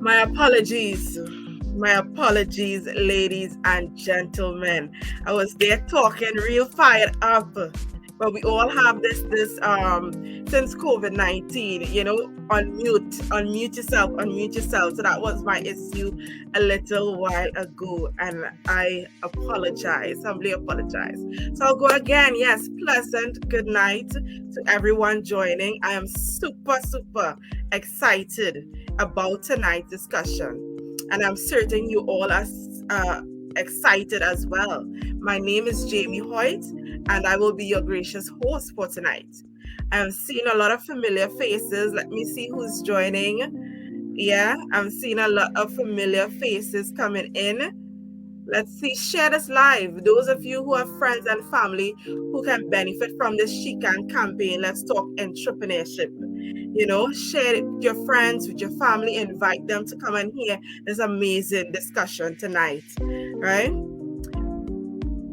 My apologies. My apologies, ladies and gentlemen. I was there talking real fired up. But we all have this since COVID-19, unmute yourself. So that was my issue a little while ago, and I apologize, humbly apologize. So I'll go again. Yes, pleasant good night to everyone joining. I am super excited about tonight's discussion, and I'm certain you all are excited as well. My name is Jamie Hoyt, and I will be your gracious host for tonight. I'm seeing a lot of familiar faces. Let me see who's joining. Yeah, I'm seeing a lot of familiar faces coming in. Let's see, share this live. Those of you who have friends and family who can benefit from this She-Can campaign, let's talk entrepreneurship. Share it with your friends, with your family, invite them to come and hear this amazing discussion tonight, right?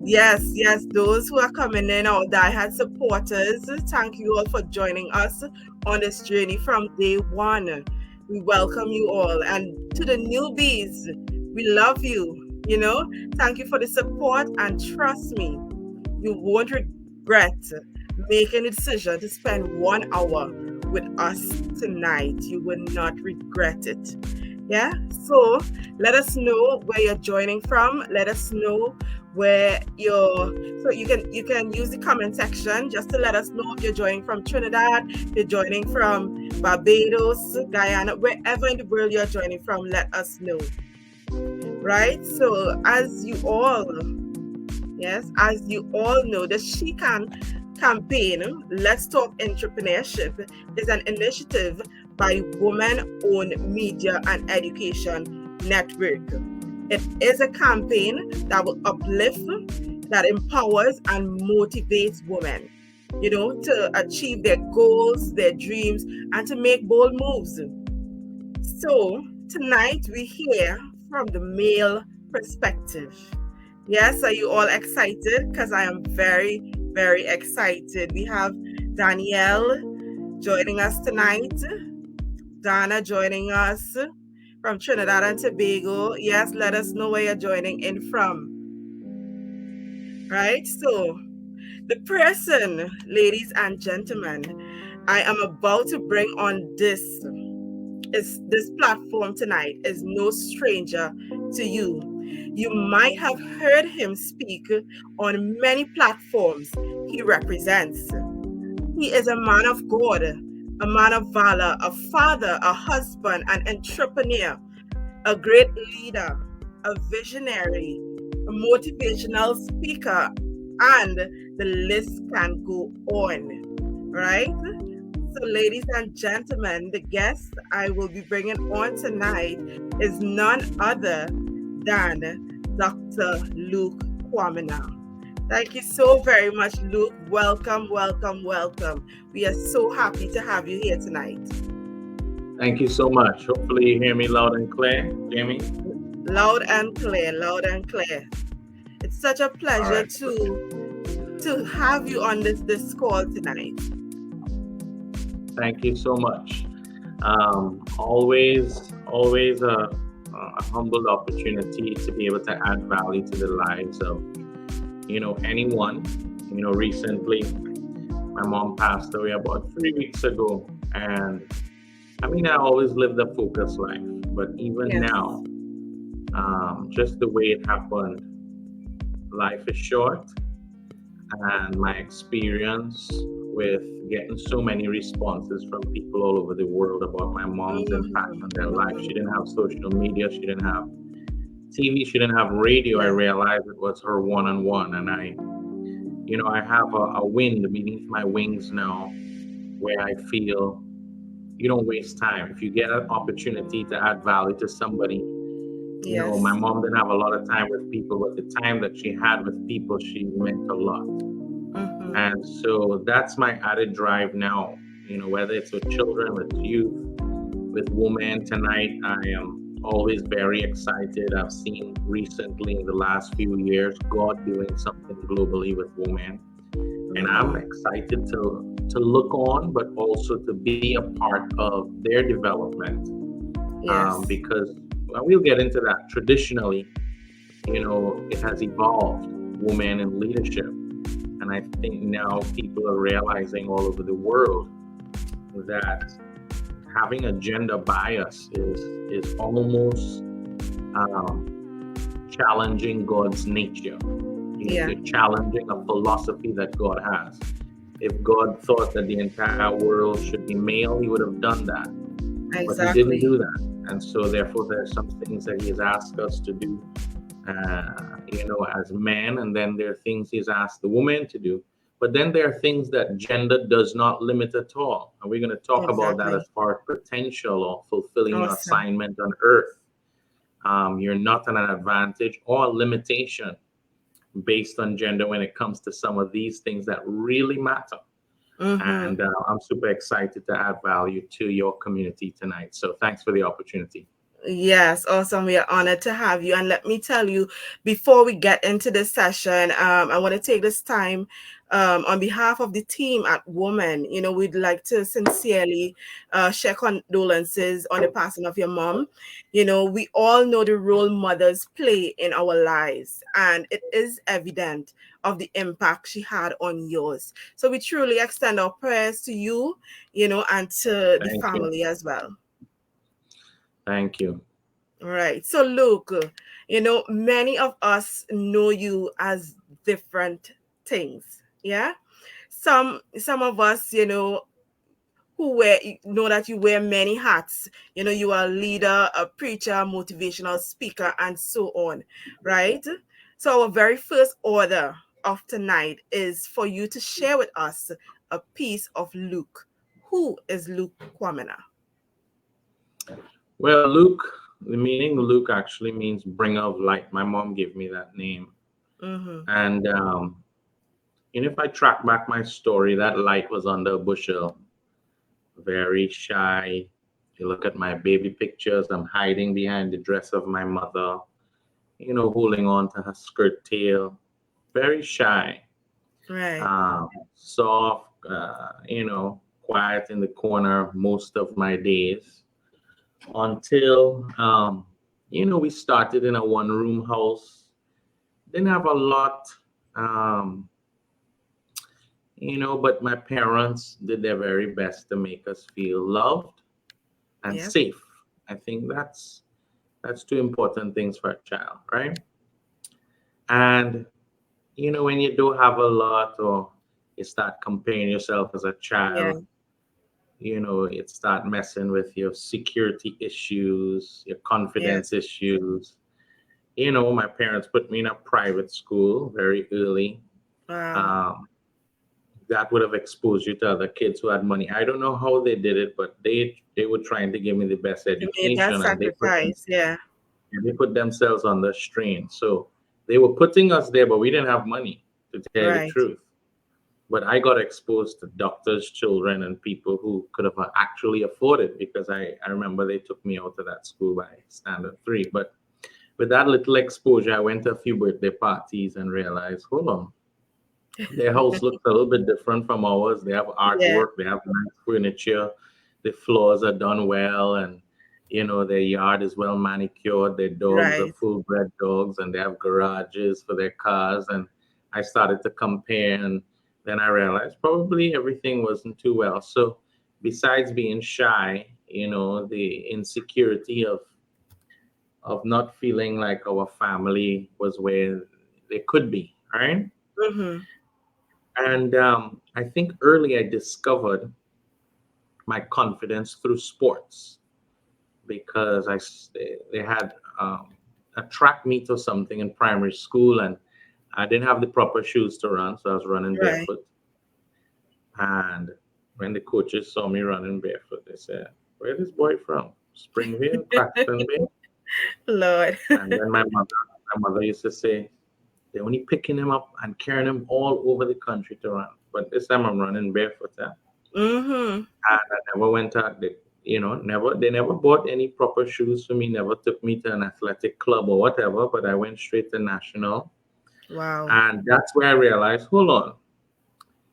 Yes, those who are coming in, our diehard supporters, thank you all for joining us on this journey from day one. We welcome you all. And to the newbies, we love you. Thank you for the support, and trust me, you won't regret making a decision to spend 1 hour with us tonight. You will not regret it. Yeah, so let us know where you're joining from. Let us know where so you can use the comment section just to let us know if you're joining from Trinidad, if you're joining from Barbados, Guyana, wherever in the world you're joining from. Let us know. Right, so as you all know, the She-Can campaign, Let's Talk Entrepreneurship, is an initiative by Women-Owned Media and Education Network. It is a campaign that will uplift, that empowers and motivates women, to achieve their goals, their dreams, and to make bold moves. So tonight we hear from the male perspective. Yes, are you all excited? Because I am very, very excited. We have Danielle joining us tonight. Dana joining us from Trinidad and Tobago. Yes, let us know where you're joining in from. Right, so the person, ladies and gentlemen, I am about to bring on this platform tonight is no stranger to you. You might have heard him speak on many platforms he represents. He is a man of God, a man of valor, a father, a husband, an entrepreneur, a great leader, a visionary, a motivational speaker, and the list can go on, right? So, ladies and gentlemen, the guest I will be bringing on tonight is none other than Dr. Luke Quamina. Thank you so very much, Luke. Welcome. We are so happy to have you here tonight. Thank you so much. Hopefully you hear me loud and clear, Jamie. Loud and clear. It's such a pleasure to have you on this call tonight. Thank you so much. Always a humble opportunity to be able to add value to the lives of, anyone. Recently, my mom passed away about 3 weeks ago, and I always lived a focused life, but even now, just the way it happened, life is short, and my experience with getting so many responses from people all over the world about my mom's impact on their life. She didn't have social media, she didn't have TV, she didn't have radio. I realized it was her one-on-one, and I have a wind beneath my wings now where I feel you don't waste time. If you get an opportunity to add value to somebody, my mom didn't have a lot of time with people, but the time that she had with people, she meant a lot. And so that's my added drive now, whether it's with children, with youth, with women. Tonight, I am always very excited. I've seen recently in the last few years, God doing something globally with women. And I'm excited to look on, but also to be a part of their development Yes. because well, we'll get into that. Traditionally, it has evolved women in leadership. And I think now people are realizing all over the world that having a gender bias is almost um, challenging God's nature. Yeah. You're challenging a philosophy that God has. If God thought that the entire world should be male, he would have done that. But he didn't Exactly. do that. And so therefore there's some things that he has asked us to do as men, and then there are things he's asked the woman to do. But then there are things that gender does not limit at all. And we're going to talk about that Exactly. as far as potential or fulfilling your Awesome. assignment on earth. You're not at an advantage or a limitation based on gender when it comes to some of these things that really matter. Mm-hmm. And I'm super excited to add value to your community tonight. So thanks for the opportunity. Yes, awesome. We are honored to have you. And let me tell you, before we get into this session, I want to take this time on behalf of the team at Women. We'd like to sincerely share condolences on the passing of your mom. We all know the role mothers play in our lives, and it is evident of the impact she had on yours. So we truly extend our prayers to you, and to the Thank you. family as well. Thank you. Right. So, look, many of us know you as different things. Yeah. Some of us, who know that you wear many hats. You are a leader, a preacher, motivational speaker, and so on. Right. So, our very first order of tonight is for you to share with us a piece of Luke. Who is Luke Quamina? Well, Luke, the meaning of Luke actually means bringer of light. My mom gave me that name. Mm-hmm. And if I track back my story, that light was under a bushel, very shy. You look at my baby pictures, I'm hiding behind the dress of my mother, holding on to her skirt tail, very shy, Right. soft, quiet in the corner most of my days until, we started in a one room house. Didn't have a lot, um, but my parents did their very best to make us feel loved and Yep. safe. I think that's two important things for a child, right? And when you don't have a lot or you start comparing yourself as a Yeah. child, it start messing with your security issues, your Yeah. confidence issues. My parents put me in a private school very early. Wow. Um, that would have exposed you to other kids who had money. I don't know how they did it, but they were trying to give me the best They made that education, and sacrifice. Yeah. they put themselves under strain. So they were putting us there, but we didn't have money, to tell you the Right. truth. But I got exposed to doctors' children and people who could have actually afforded, because I remember they took me out of that school by standard three. But with that little exposure, I went to a few birthday parties and realized, hold on, their house looks a little bit different from ours. They have Yeah. artwork, they have nice furniture, the floors are done well, and their yard is well manicured. Their dogs are Right. full bred dogs, and they have garages for their cars. And I started to compare, and then I realized probably everything wasn't too well. So besides being shy, the insecurity of not feeling like our family was where they could be, right? Mm-hmm. And I think early I discovered my confidence through sports, because they had a track meet or something in primary school, and I didn't have the proper shoes to run, so I was running Right. barefoot. And when the coaches saw me running barefoot, they said, "Where this boy from? Springville, Crackton Bay?" Lord. And then my mother used to say, "They're only picking him up and carrying him all over the country to run, but this time I'm running barefoot." Mm-hmm. And I never went out. They never bought any proper shoes for me. Never took me to an athletic club or whatever. But I went straight to national, Wow. and that's where I realized, hold on,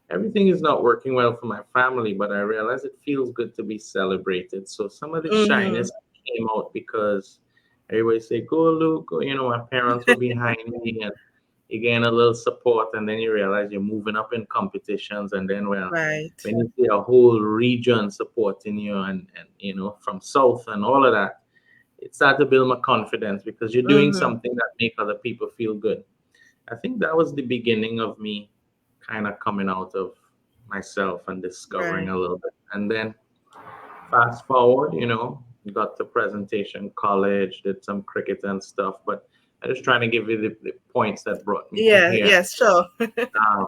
everything is not working well for my family. But I realized it feels good to be celebrated. So some of the Mm-hmm. shyness came out because everybody say, "Go, Luke." Go. My parents were behind me, and you gain a little support, and then you realize you're moving up in competitions, and then Right. when you see a whole region supporting you, and from south and all of that, it started to build my confidence because you're doing Mm-hmm. something that make other people feel good. I think that was the beginning of me kind of coming out of myself and discovering Right. a little bit. And then fast forward, got to presentation college, did some cricket and stuff. But I'm just trying to give you the points that brought me to Yeah. here. Yes. Sure. Uh,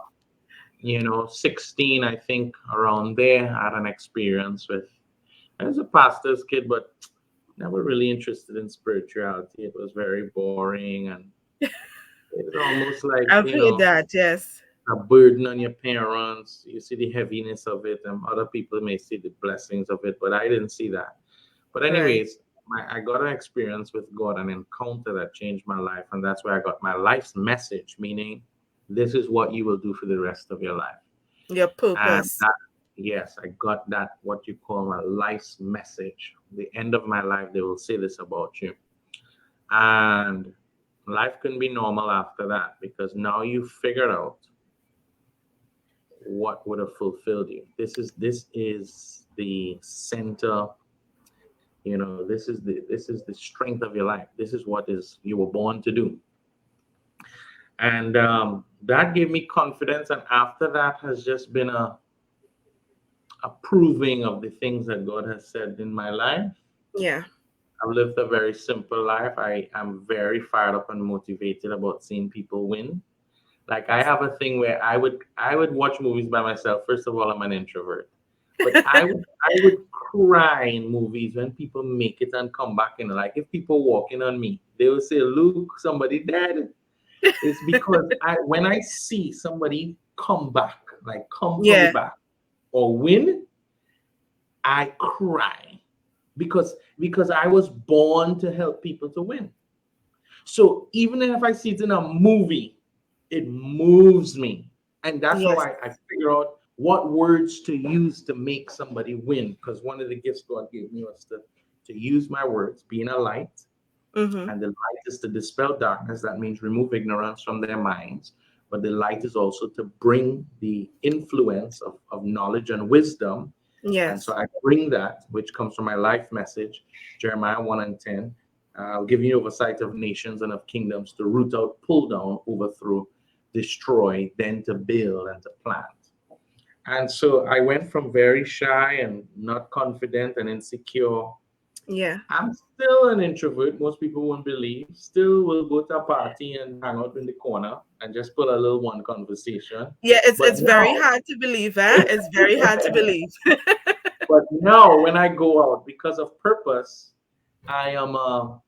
16, I think around there, I had an experience with, I was a pastor's kid, but never really interested in spirituality. It was very boring, and it was almost like, I've heard that. Yes. a burden on your parents. You see the heaviness of it, and other people may see the blessings of it, but I didn't see that. But Right. anyways, I got an experience with God, an encounter that changed my life, and that's where I got my life's message, meaning this is what you will do for the rest of your life. Your And purpose. that, yes, I got that, what you call my life's message. The end of my life, they will say this about you. And life can be normal after that because now you figured out what would have fulfilled you. This is the center. This is the strength of your life. This is what is you were born to do. And that gave me confidence. And after that has just been a proving of the things that God has said in my life. Yeah. I've lived a very simple life. I am very fired up and motivated about seeing people win. Like, I have a thing where I would watch movies by myself. First of all, I'm an introvert. But I would cry in movies when people make it and come back. Like, if people walking on me, they will say, "Look, somebody dead." It's because when I see somebody come back, like come from the Yeah. back or win, I cry because I was born to help people to win. So even if I see it in a movie, it moves me. And that's how Yes. I figure out what words to use to make somebody win. Because one of the gifts God gave me was to use my words, being a light. Mm-hmm. And the light is to dispel darkness. That means remove ignorance from their minds. But the light is also to bring the influence of knowledge and wisdom. And so Yes. I bring that, which comes from my life message, Jeremiah 1 and 10. I'll give you oversight of nations and of kingdoms to root out, pull down, overthrow, destroy, then to build and to plant. And so I went from very shy and not confident and insecure. Yeah. I'm still an introvert. Most people won't believe. Still will go to a party and hang out in the corner and just put a little one conversation. Yeah. It's But it's very now, hard to believe, eh? It's very hard to believe. but now when I go out because of purpose, I am a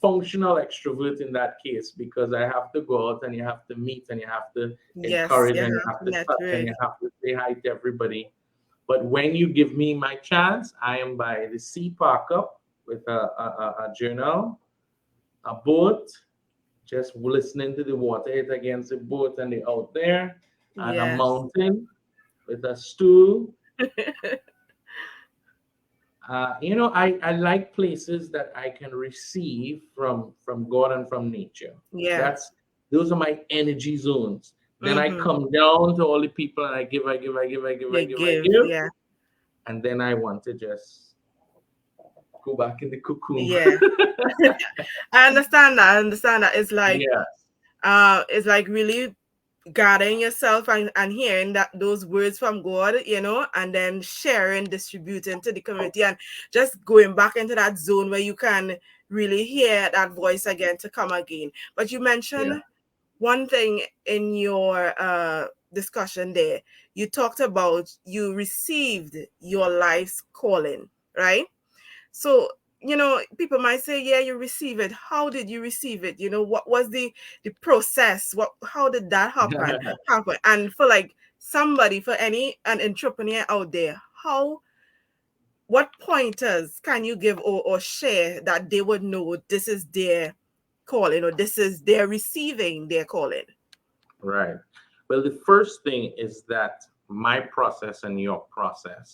functional extrovert in that case because I have to go out and you have to meet and you have to Yes. encourage You and you have have to to touch and network. you have to say hi to everybody. But when you give me my chance, I am by the sea park up with a journal, a boat, just listening to the water hit against the boat and the out there, and a Yes. mountain with a stool. I like places that I can receive from God and from nature. Yeah. That's those are my energy zones. Then I Mm-hmm. come down to all the people and I give, I give, I give, I give, I You give, I give. give, Yeah. and then I want to just go back in the cocoon. Yeah. I understand that. I understand that. Yeah, It's like really guarding yourself and hearing that those words from God, and then sharing, distributing to the community and just going back into that zone where you can really hear that voice again to come again. But you yeah, mentioned one thing in your discussion there. You talked about you received your life's calling, right? So, people might say, yeah, you receive it. How did you receive it? What was the process? How did that happen? And for like somebody, for an entrepreneur out there, what pointers can you give or share that they would know this is their calling or this is their receiving their calling? right. Well, the first thing is that my process and your process,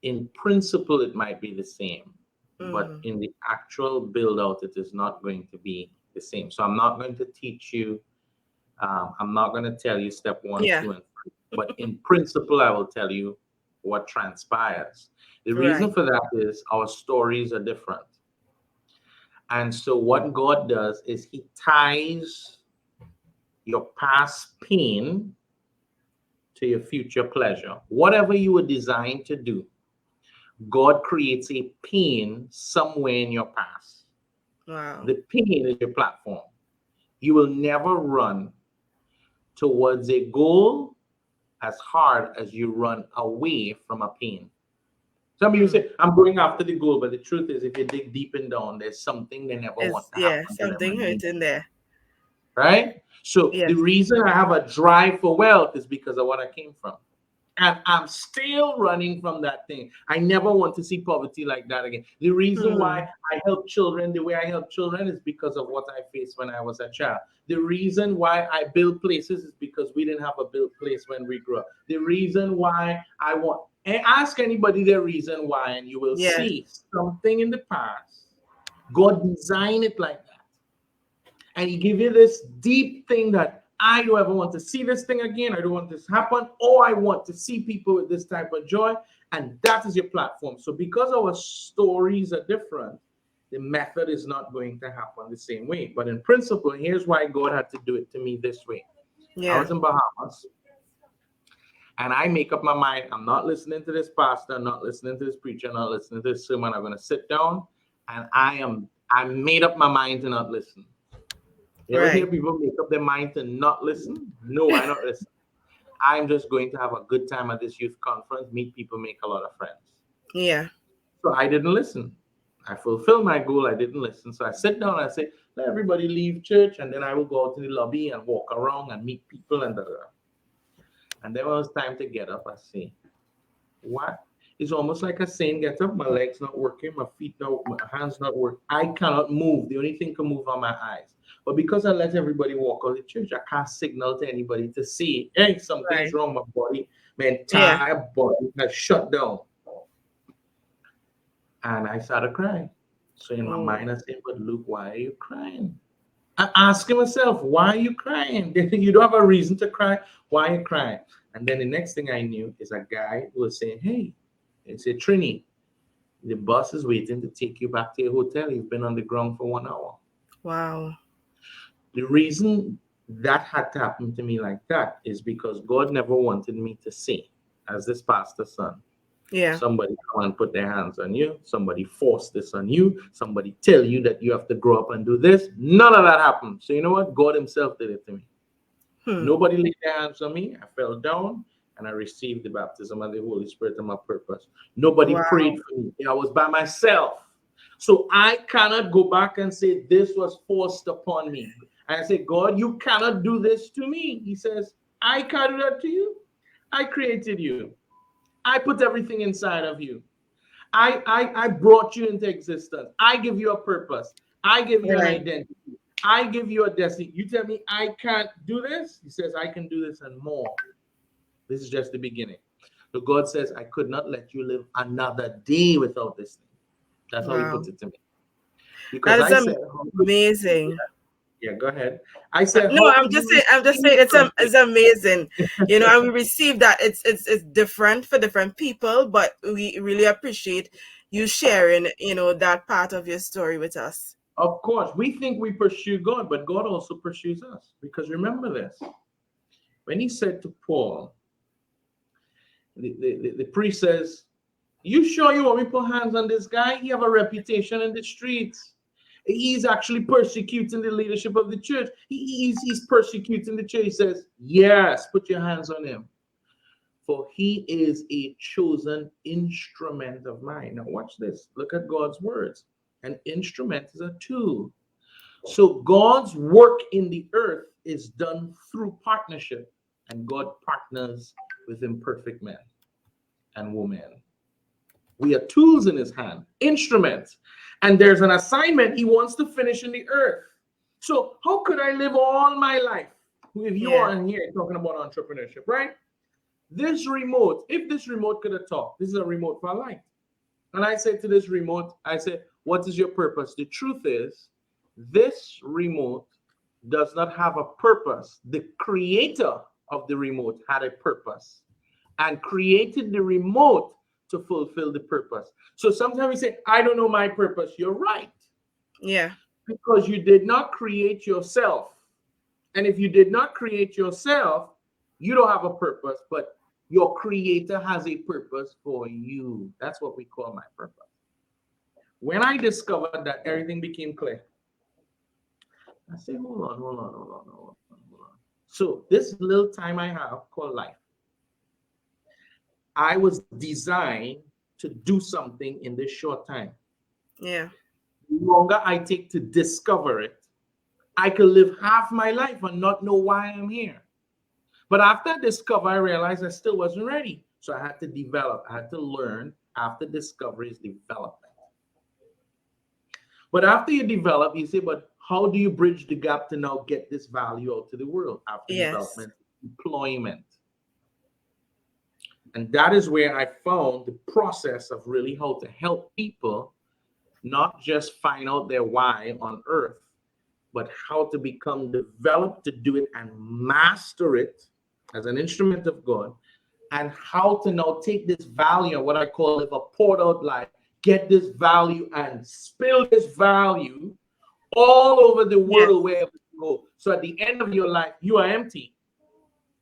in principle, it might be the same. but in the actual build out, it is not going to be the same. So I'm not going to teach you. I'm not going to tell you step one, Yeah. two, and three. But in principle, I will tell you what transpires. The reason Right. for that is our stories are different. And so what God does is he ties your past pain to your future pleasure. Whatever you were designed to do, God creates a pain somewhere in your past. Wow. The pain is your platform. You will never run towards a goal as hard as you run away from a pain. Some people say, I'm going after the goal, but the truth is, if you dig deep and down, there's something they never want Is to yeah, happen to them something again. hurting there. Right? So the Yes. reason I have a drive for wealth is because of what I came from. And I'm still running from that thing. I never want to see poverty like that again. The reason why I help children the way I help children is because of what I faced when I was a child. The reason why I build places is because we didn't have a built place when we grew up. The reason why I want, and ask anybody their reason why, and you will Yes. see something in the past. God designed it like that. And he give you this deep thing that I don't ever want to see this thing again. I don't want this to happen. Or I want to see people with this type of joy. And that is your platform. So because our stories are different, the method is not going to happen the same way. But in principle, here's why God had to do it to me this way. I Yeah. was in Bahamas and I make up my mind. I'm not listening to this pastor, I'm not listening to this preacher, I'm not listening to this sermon. I'm going to sit down and I made up my mind to not listen. You ever hear Right. people make up their mind to not listen? No, I not listen. I'm just going to have a good time at this youth conference, meet people, make a lot of friends. Yeah. So I didn't listen. I fulfilled my goal. I didn't listen. So I sit down and I say, let everybody leave church, and then I will go out to the lobby and walk around and meet people and da, da, da. And then when it was time to get up, I say, what? It's almost like a saying, get up, my legs not working, my feet not, my hands not working. I cannot move. The only thing can move are my eyes. But because I let everybody walk out of the church, I can't signal to anybody to see, hey, something's Right. wrong. My body, my Yeah. entire body has shut down. And I started crying. So in my Oh. mind, I said, but Luke, why are you crying? I'm asking myself, why are you crying? You don't have a reason to cry. Why are you crying? And then the next thing I knew is a guy who was saying, hey, it's a Trini. The bus is waiting to take you back to your hotel. You've been on the ground for 1 hour. Wow. The reason that had to happen to me like that is because God never wanted me to say, as this pastor's son, Yeah. somebody come and put their hands on you, somebody force this on you, somebody tell you that you have to grow up and do this. None of that happened. So you know what? God himself did it to me. Nobody laid their hands on me. I fell down and I received the baptism of the Holy Spirit and my purpose. Nobody Wow. prayed for me. I was by myself. So I cannot go back and say this was forced upon me. I say, God, you cannot do this to me. He says, I can't do that to you. I created you. I put everything inside of you. I brought you into existence. I give you a purpose. I give you an Right. identity. I give you a destiny. You tell me I can't do this? He says, I can do this and more. This is just the beginning. So God says, I could not let you live another day without this thing. That's how he Wow. puts it to me. Because That is I said, amazing. yeah, go ahead. I said, No, how I'm could just you saying. I'm just saying receive from me? it's amazing, and we receive that. It's different for different people, but we really appreciate you sharing, that part of your story with us. Of course, we think we pursue God, but God also pursues us. Because remember this, when he said to Paul, the priest says, you sure you want me to put hands on this guy? He have a reputation in the streets. He's actually persecuting the leadership of the church. He's persecuting the church. He says, yes, put your hands on him. For he is a chosen instrument of mine. Now watch this. Look at God's words. An instrument is a tool. So God's work in the earth is done through partnership. And God partners with imperfect men and women. We are tools in his hand, instruments. And there's an assignment he wants to finish in the earth. So how could I live all my life? If you Yeah. are in here talking about entrepreneurship, right? This remote, if this remote could have talked, this is a remote for life. And I said to this remote, I said, What is your purpose? The truth is, this remote does not have a purpose. The creator of the remote had a purpose and created the remote to fulfill the purpose. So sometimes we say, I don't know my purpose. You're right. Yeah. Because you did not create yourself. And if you did not create yourself, you don't have a purpose, but your creator has a purpose for you. That's what we call my purpose. When I discovered that, everything became clear. I said, hold on. So this little time I have called life, I was designed to do something in this short time. Yeah. The longer I take to discover it, I could live half my life and not know why I'm here. But after I discovered, I realized I still wasn't ready. So I had to develop, I had to learn. After discovery is development. But after you develop, you say, but how do you bridge the gap to now get this value out to the world? After Yes. development, employment. And that is where I found the process of really how to help people not just find out their why on earth, but how to become developed to do it and master it as an instrument of God, and how to now take this value, what I call live a poured out life, get this value and spill this value all over the Yes. world wherever you go. So at the end of your life, you are empty.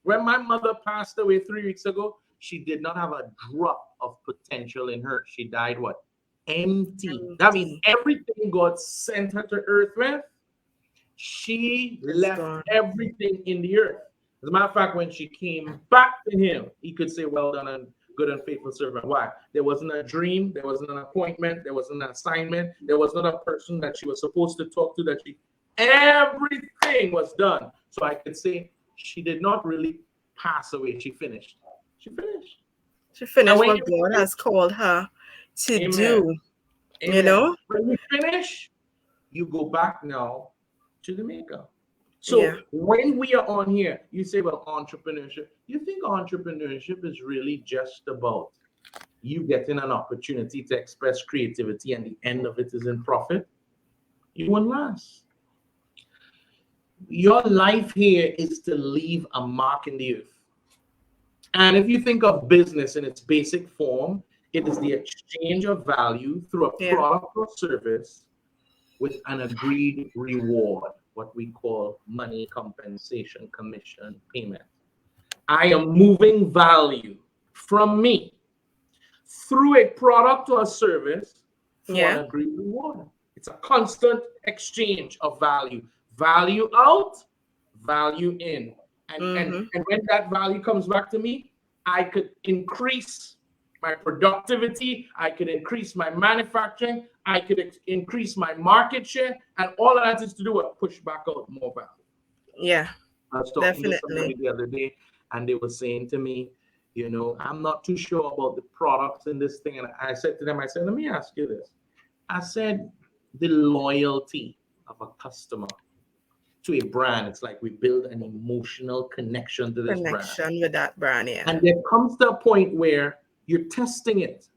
When my mother passed away 3 weeks ago, she did not have a drop of potential in her. She died what? Empty. That means Empty. everything God sent her to earth with, she It's left gone. everything in the earth. As a matter of fact, when she came back to him, he could say, well done and good and faithful servant. Why? There wasn't a dream, there wasn't an appointment, there wasn't an assignment, there was not a person that she was supposed to talk to that everything was done. So I could say she did not really pass away. She finished. She finished. She And finished when what you God finish, has called her to amen, do, you amen. know? When you finish, you go back now to the maker. Yeah. So when we are on here, you say, well, entrepreneurship. You think entrepreneurship is really just about you getting an opportunity to express creativity and the end of it is in profit? You won't last. Your life here is to leave a mark in the earth. And if you think of business in its basic form, it is the exchange of value through a Yeah. product or service with an agreed reward, what we call money, compensation, commission, payment. I am moving value from me through a product or a service for an Yeah. agreed reward. It's a constant exchange of value. Value out, value in. And, and, Mm-hmm. and when that value comes back to me, I could increase my productivity, I could increase my manufacturing, I could increase my market share, and all of that is to do with push back out more value. Yeah. I was talking to somebody Definitely. the other day, and they were saying to me, I'm not too sure about the products in this thing. And I said to them, I said, let me ask you this. I said, the loyalty of a customer to a brand, it's like we build an emotional connection to this brand. Connection with that brand, yeah. And there comes to a point where you're testing it,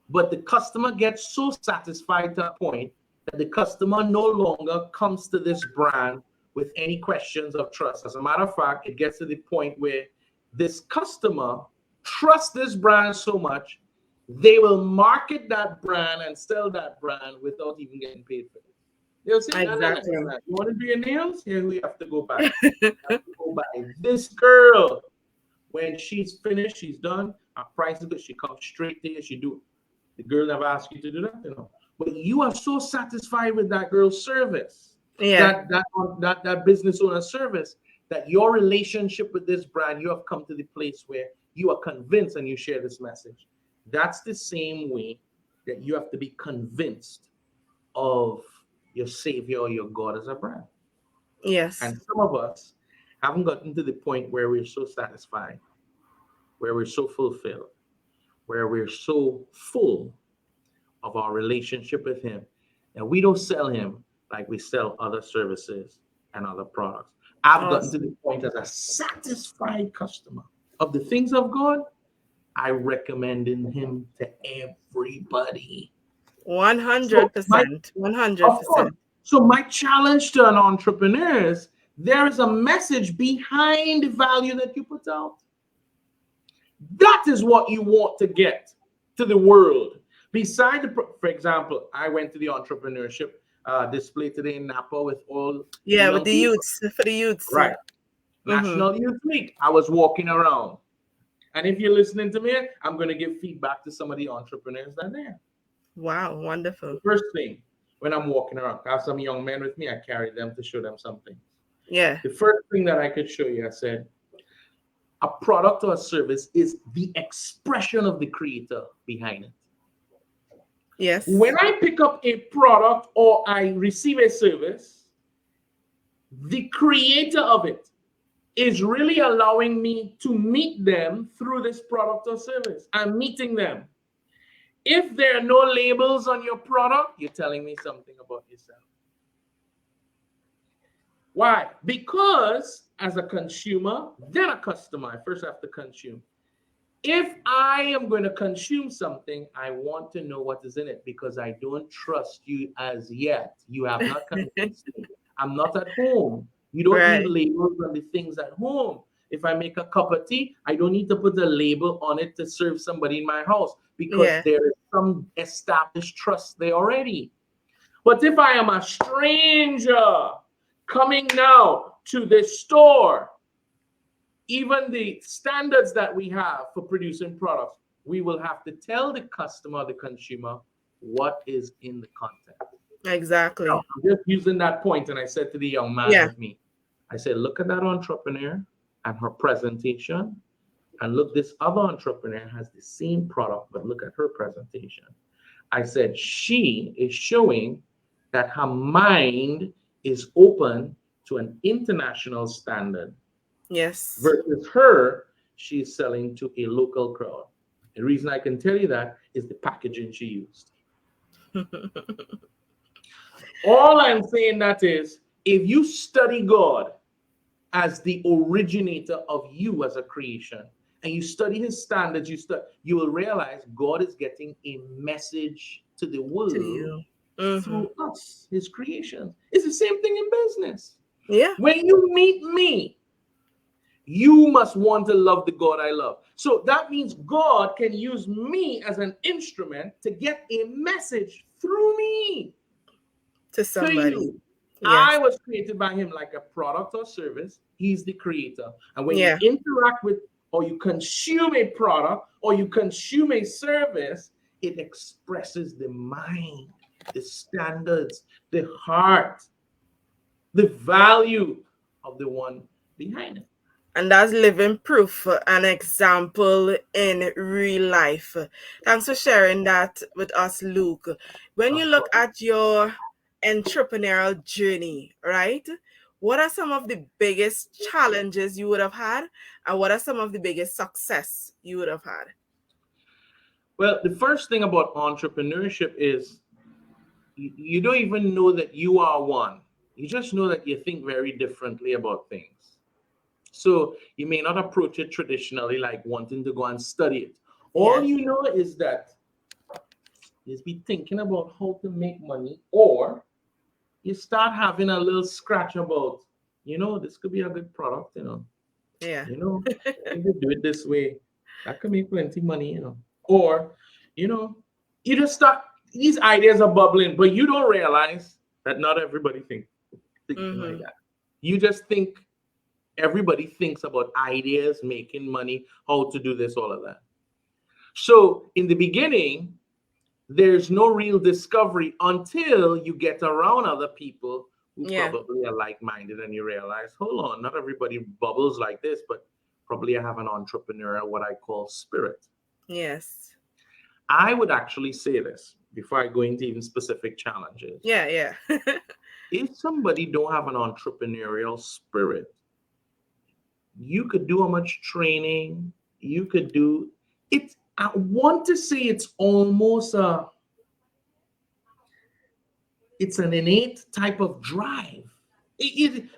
but the customer gets so satisfied to a point that the customer no longer comes to this brand with any questions of trust. As a matter of fact, it gets to the point where this customer trusts this brand so much, they will market that brand and sell that brand without even getting paid for it. They'll say, no. Exactly. You want to do your nails? Here we have to go buy. You have to go buy. This girl, when she's finished, she's done, our price is good, she comes straight to you, she do it. The girl never asked you to do that. But you are so satisfied with that girl's service, Yeah. that business owner service, that your relationship with this brand, you have come to the place where you are convinced and you share this message. That's the same way that you have to be convinced of your Savior or your God as a brand. Yes. And some of us haven't gotten to the point where we're so satisfied, where we're so fulfilled, where we're so full of our relationship with him, and we don't sell him like we sell other services and other products. I've gotten to the Awesome. point as a satisfied customer of the things of God, I recommend him to everybody. So my 100%. Of course. 100%. So my challenge to an entrepreneur is there is a message behind the value that you put out. That is what you want to get to the world. Beside for example, I went to the entrepreneurship display today in Napa with all the Yeah, with young the people. youths, for the youths. Right. Mm-hmm. National Youth Week. I was walking around. And if you're listening to me, I'm going to give feedback to some of the entrepreneurs that are there. Wow, The wonderful. first thing, when I'm walking around, I have some young men with me, I carry them to show them something. Yeah. The first thing that I could show you, I said, a product or a service is the expression of the creator behind it. When Yes. I pick up a product or I receive a service, the creator of it is really allowing me to meet them through this product or service. I'm meeting them. If there are no labels on your product, you're telling me something about yourself. Why? Because as a consumer, then a customer, I first have to consume. If I am going to consume something, I want to know what is in it because I don't trust you as yet. You have not convinced me. I'm not at home. You don't need Right. labels on the things at home. If I make a cup of tea, I don't need to put a label on it to serve somebody in my house because Yeah. there is some established trust there already. But if I am a stranger coming now to this store, even the standards that we have for producing products, we will have to tell the customer, the consumer, what is in the content. Now, Exactly. I'm just using that point, and I said to the young man Yeah. with me, I said, look at that entrepreneur and her presentation, and look, this other entrepreneur has the same product, but look at her presentation. I said, she is showing that her mind is open to an international standard Yes. versus her, she's selling to a local crowd. The reason I can tell you that is the packaging she used. All I'm saying that is, if you study God as the originator of you as a creation, and you study his standards, you will realize God is getting a message to the To world you. Mm-hmm. through us, his creation. It's the same thing in business. Yeah. When you meet me, you must want to love the God I love. So that means God can use me as an instrument to get a message through me To to somebody. you. I Yes. was created by him like a product or service. He's the creator. And when you Yeah. interact with or you consume a product or you consume a service, it expresses the mind, the standards, the heart, the value of the one behind it. And that's living proof, an example in real life. Thanks for sharing that with us, Luke. When you Of look course. at your entrepreneurial journey, right? What are some of the biggest challenges you would have had, and what are some of the biggest success you would have had? Well, the first thing about entrepreneurship is you don't even know that you are one. You just know that you think very differently about things. So you may not approach it traditionally, like wanting to go and study it. All Yes. you know is that is be thinking about how to make money, or you start having a little scratch about, this could be a good product, Yeah. if you do it this way, that could make plenty money. Or, you know, you just start, these ideas are bubbling, but you don't realize that not everybody thinking like Mm-hmm. that. You just think everybody thinks about ideas, making money, how to do this, all of that. So in the beginning, there's no real discovery until you get around other people who Yeah. probably are like-minded and you realize, hold on, not everybody bubbles like this, but probably I have an entrepreneurial, what I call spirit. Yes. I would actually say this before I go into even specific challenges. Yeah. Yeah. If somebody don't have an entrepreneurial spirit, you could do how much training, you could do it. I want to say it's almost it's an innate type of drive.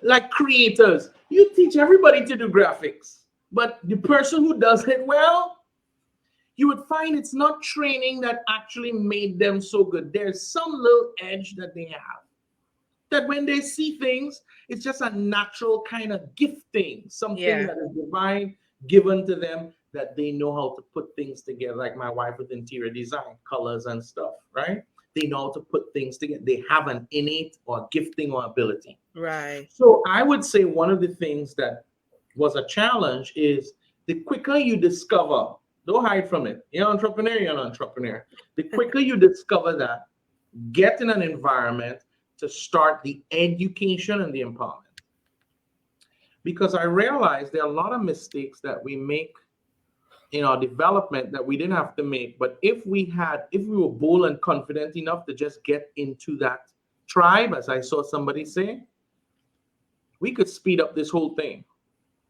Like creators, you teach everybody to do graphics, but the person who does it well, you would find it's not training that actually made them so good. There's some little edge that they have, that when they see things, it's just a natural kind of gifting, something Yeah. that is divine, given to them, that they know how to put things together. Like my wife with interior design, colors and stuff, right? They know how to put things together. They have an innate or gifting or ability. Right. So I would say one of the things that was a challenge is the quicker you discover, don't hide from it. You're an entrepreneur. The quicker you discover that, get in an environment to start the education and the empowerment. Because I realized there are a lot of mistakes that we make in our development that we didn't have to make. But if we were bold and confident enough to just get into that tribe, as I saw somebody say, we could speed up this whole thing,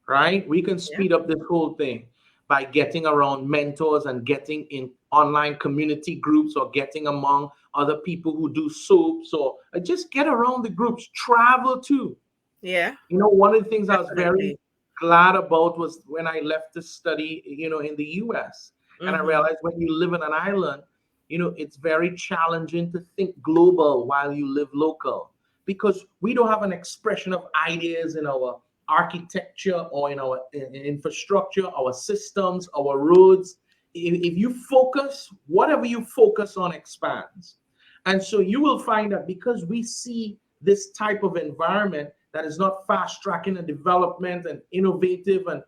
right? We can Yeah. speed up this whole thing by getting around mentors and getting in online community groups, or getting among other people who do soaps, or just get around the groups, travel too. Yeah. One of the things I was very Definitely. glad about was when I left to study, in the US. And I Mm-hmm. realized when you live in an island, it's very challenging to think global while you live local, because we don't have an expression of ideas in our architecture or in our infrastructure, our systems, our roads. If you focus, whatever you focus on expands. And so you will find that because we see this type of environment that is not fast tracking and development and innovative and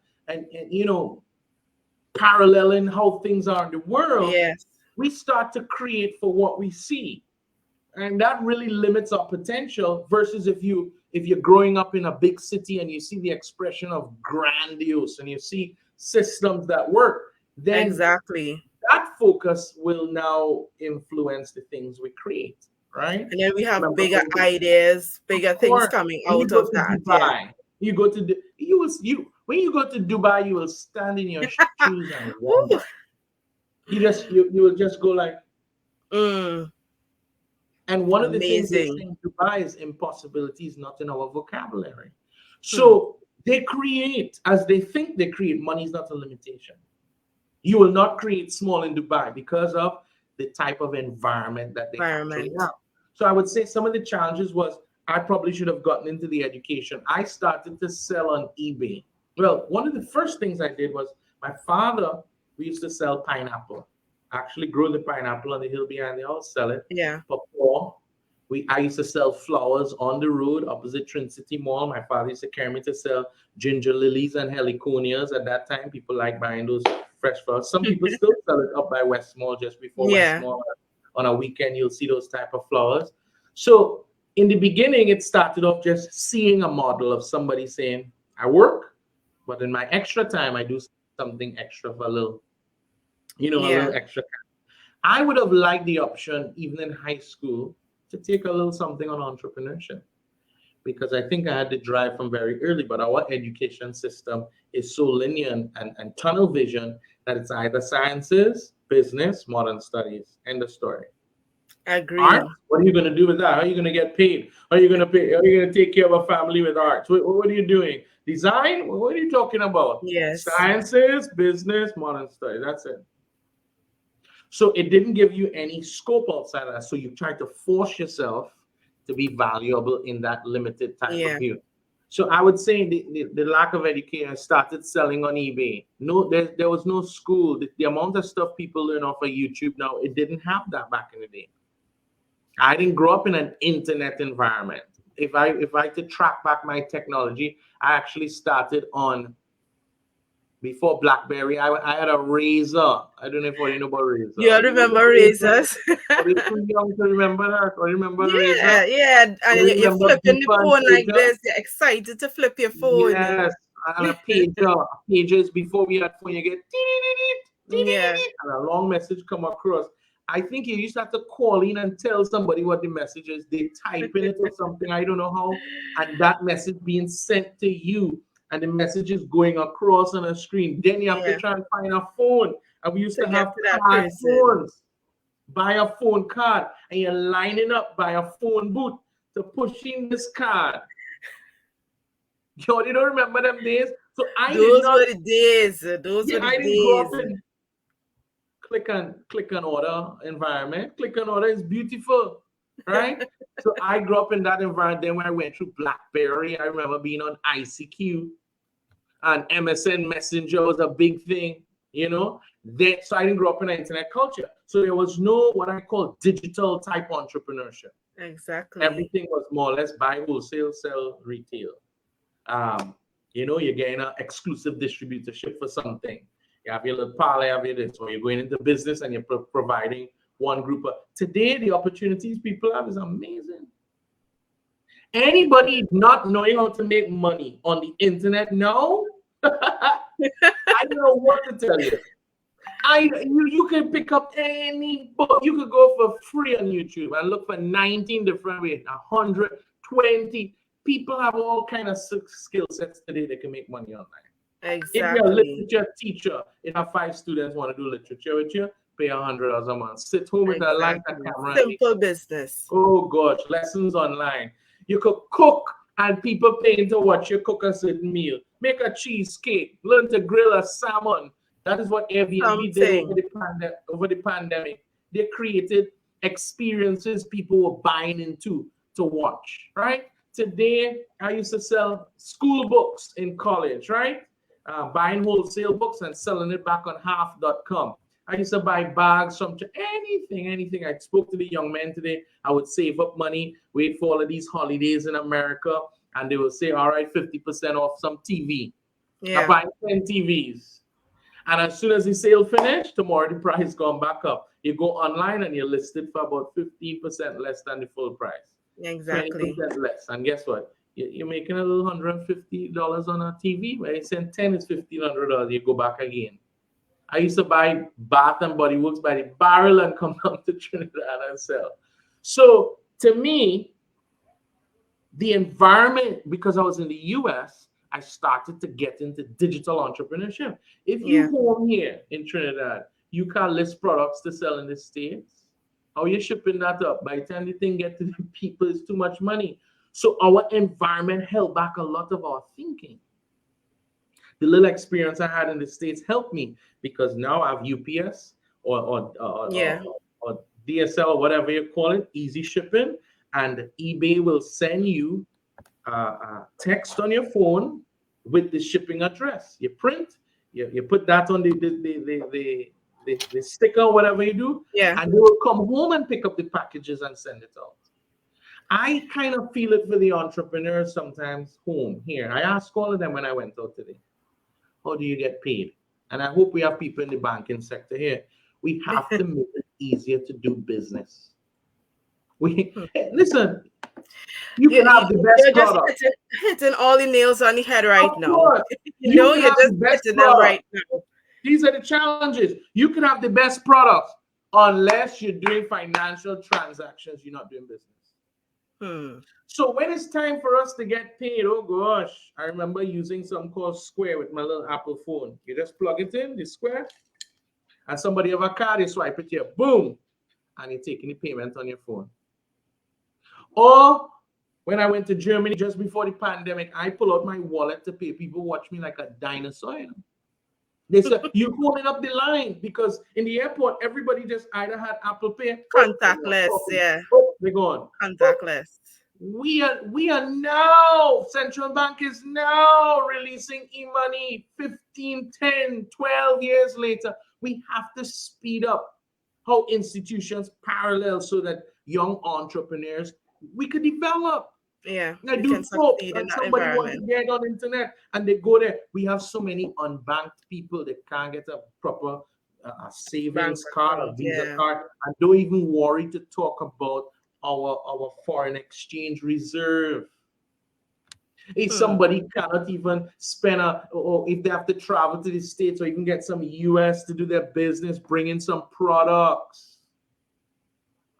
paralleling how things are in the world, Yes. we start to create for what we see. And that really limits our potential, versus if you're growing up in a big city and you see the expression of grandiose and you see systems that work, then Exactly. that focus will now influence the things we create, right? And then we have Remember, bigger ideas, of bigger things course, coming when you out go of to that. Yeah. Dubai, you go to the, you will you when you go to Dubai, you will stand in your shoes and Woo. wonder. You will just go like. Mm, And one of the things they say amazing. in Dubai is impossibility is not in our vocabulary. Hmm. So they create as they think they create. Money is not a limitation. You will not create small in Dubai because of the type of environment that they actually Environment. have. So I would say some of the challenges was I probably should have gotten into the education. I started to sell on eBay. Well, one of the first things I did was my father, we used to sell pineapple. Actually grow the pineapple on the hill behind the house, sell it Yeah. for poor. I used to sell flowers on the road opposite Trinity Mall. My father used to carry me to sell ginger lilies and heliconias. At that time, people like buying those fresh flowers. Some people still sell it up by West Mall, just before West Yeah. Mall. On a weekend, you'll see those type of flowers. So in the beginning, it started off just seeing a model of somebody saying, I work, but in my extra time, I do something extra for a Yeah. little extra. I would have liked the option, even in high school, to take a little something on entrepreneurship, because I think I had the drive from very early. But our education system is so linear and tunnel vision that it's either sciences, business, modern studies. End of story. Art, Agree. what are you going to do with that? How are you going to get paid? How are you going to pay? How are you going to take care of a family with art? What are you doing? Design? What are you talking about? Yes. Sciences, business, modern studies. That's it. So it didn't give you any scope outside of that. So you try to force yourself to be valuable in that limited type of Yeah. view. So I would say the lack of education. I started selling on eBay. No, there was no school. The amount of stuff people learn off of YouTube now, it didn't have that back in the day. I didn't grow up in an internet environment. If I could track back my technology, I actually started on before BlackBerry. I had a Razor. I don't know if you know about You Razor. You remember remember Razor? razors? Are you too young to remember that? Or remember Razor? Yeah, yeah. Or And you're remember flipping the Beeper and phone like Pager? this. You're excited to flip your phone. Yes, and a pager. Pages before we had phone, you get Yeah. and a long message come across. I think you used to have to call in and tell somebody what the message is. They type in it or something, I don't know how, and that message being sent to you, and the message is going across on a screen. Then you have to Yeah. try and find a phone. And we used To to get have to that card person. phones. Buy a phone card, and you're lining up by a phone booth to push in this card. Yo, you don't remember them days? So I did Those not, were the days. Those yeah, were the I didn't grow up days. in click and order environment. Click and order is beautiful, right? So I grew up in that environment. Then when I went through BlackBerry, I remember being on ICQ and MSN Messenger was a big thing, you know. So I didn't grow up in an internet culture. So there was no what I call digital type entrepreneurship. Exactly. Everything was more or less buy wholesale, sell retail. You know, you're getting an exclusive distributorship for something. You have your little parlor, you have your this, or you're going into business and you're providing one group of. Today, the opportunities people have is amazing. Anybody not knowing how to make money on the internet now, I don't know what to tell you. You can pick up any book. You could go for free on YouTube and look for 19 different ways, 120. People have all kind of skill sets today that can make money online. Exactly. If you're a literature teacher, if you have 5 students want to do literature with you, pay $100 a month. Sit home with a light and camera. Simple business. Oh gosh, lessons online. You could cook and people paying to watch you cook a certain meal. Make a cheesecake. Learn to grill a salmon. That is what Airbnb did over the pandemic. They created experiences people were buying into to watch, right? Today, I used to sell school books in college, right? Buying wholesale books and selling it back on half.com. I used to buy bags from anything. I spoke to the young men today. I would save up money, wait for all of these holidays in America, and they will say, all right, 50% off some TV. Yeah. I buy 10 TVs. And as soon as the sale finished, tomorrow the price gone back up. You go online and you're listed for about 15% less than the full price. Exactly. 20% less. And guess what? You're making a little $150 on a TV. Where you send 10 is $1,500. You go back again. I used to buy Bath and Body Works by the barrel and come down to Trinidad and sell. So to me, the environment, because I was in the US, I started to get into digital entrepreneurship. If you home here in Trinidad, you can list products to sell in the States. How are you shipping that up? By the time the thing get to the people, it's too much money. So our environment held back a lot of our thinking. The little experience I had in the States helped me because now I have UPS or DSL or whatever you call it, easy shipping, and eBay will send you a text on your phone with the shipping address. You print, you put that on the sticker or whatever you do, and they will come home and pick up the packages and send it out. I kind of feel it for the entrepreneurs sometimes home here. I asked all of them when I went out today, how do you get paid? And I hope we have people in the banking sector here. We have to make it easier to do business. Listen, you can have the best product. Just hitting all the nails on the head right now. You're just hitting them right now. These are the challenges. You can have the best products unless you're doing financial transactions, you're not doing business. So when it's time for us to get paid, oh gosh, I remember using something called Square with my little Apple phone. You just plug it in, the Square, and somebody have a card, they swipe it here, boom, and you're taking the payment on your phone. Or when I went to Germany just before the pandemic, I pull out my wallet to pay. People watch me like a dinosaur. They said, you're holding up the line because in the airport, everybody just either had Apple Pay. Contactless, they're gone. Contactless. We are now, central bank is now releasing e-money 15, 10, 12 years later. We have to speed up how institutions parallel so that young entrepreneurs, we could develop. I do hope that somebody wants to get on the internet and they go there. We have so many unbanked people that can't get a proper savings card, a Visa card, and don't even worry to talk about our foreign exchange reserve. If somebody cannot even spend or if they have to travel to the States or even get some US to do their business, bring in some products.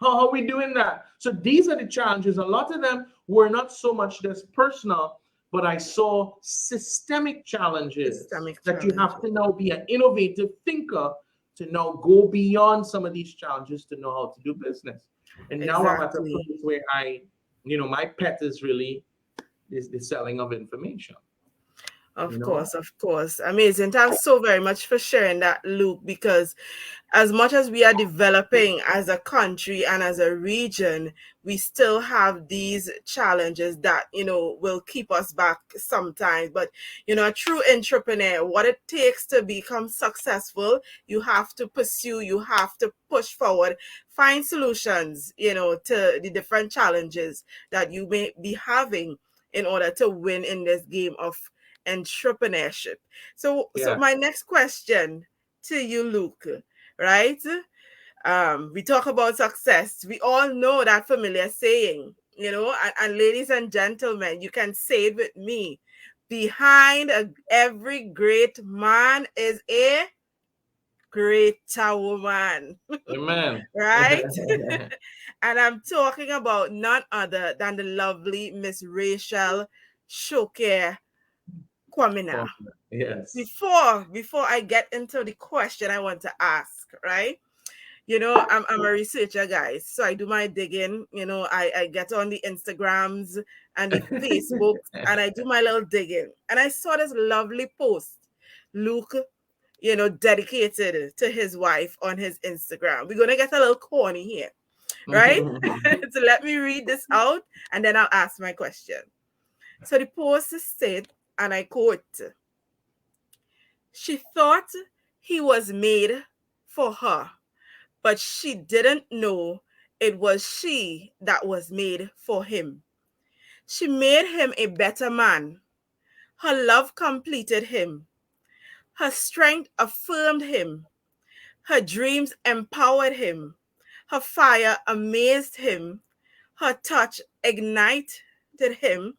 How are we doing that? So these are the challenges. A lot of them were not so much just personal, but I saw systemic challenges that you have to now be an innovative thinker to now go beyond some of these challenges to know how to do business. And now I'm at a place where my pet is really the selling of information. you know. Of course. Amazing. Thanks so very much for sharing that, Luke, because as much as we are developing as a country and as a region, we still have these challenges that, will keep us back sometimes. But, a true entrepreneur, what it takes to become successful, you have to pursue, you have to push forward, find solutions, to the different challenges that you may be having in order to win in this game of entrepreneurship. So Yeah. my next question to you, Luke, right? We talk about success. We all know that familiar saying, and ladies and gentlemen, you can say it with me. Behind every great man is a greater woman, Amen. right? And I'm talking about none other than the lovely Miss Rachel Shoke Quamina. Come on. Yes. Before I get into the question I want to ask, right? I'm a researcher, guys. So I do my digging. I get on the Instagrams and the Facebooks and I do my little digging. And I saw this lovely post, Luke, dedicated to his wife on his Instagram. We're going to get a little corny here, right? So let me read this out and then I'll ask my question. So the post said, and I quote, she thought he was made for her, but she didn't know it was she that was made for him. She made him a better man. Her love completed him. Her strength affirmed him. Her dreams empowered him. Her fire amazed him. Her touch ignited him.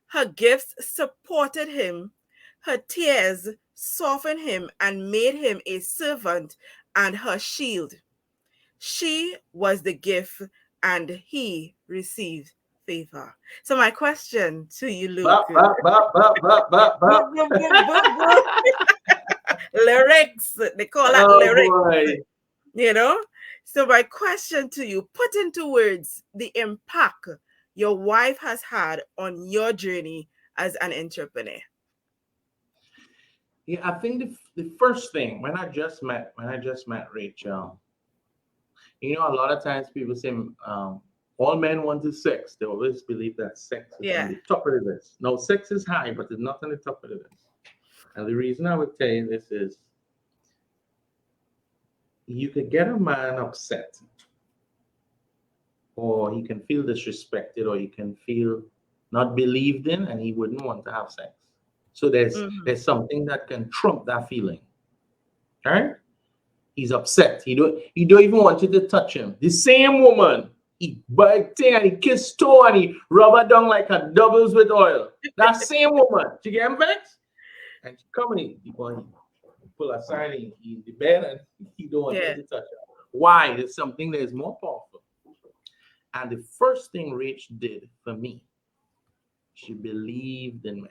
Her gifts supported him. Her tears softened him and made him a servant and her shield. She was the gift and he received favor. So my question to you, Luke. Bop, bop, bop, bop, bop, bop, Boop, bop. boop, boop, boop, boop. Lyrics. They call that Oh lyrics, boy. you know? So my question to you, put into words the impact your wife has had on your journey as an entrepreneur. Yeah, I think the first thing when I just met Rachel, a lot of times people say all men want is sex. They always believe that sex is on Yeah. the top of the list. No, sex is high, but it's not on the top of the list. And the reason I would tell you this is you could get a man upset, or he can feel disrespected, or he can feel not believed in, and he wouldn't want to have sex. So there's Mm-hmm. there's something that can trump that feeling. All right? He's upset. He don't even want you to touch him. The same woman, he bite thing and he kiss toe and he rub her down like a doubles with oil. That same woman, she get him vexed, and she come in, he pull aside in the bed and he don't want you Yeah. to touch her. Why? There's something that is more powerful. And the first thing Rach did for me, she believed in me.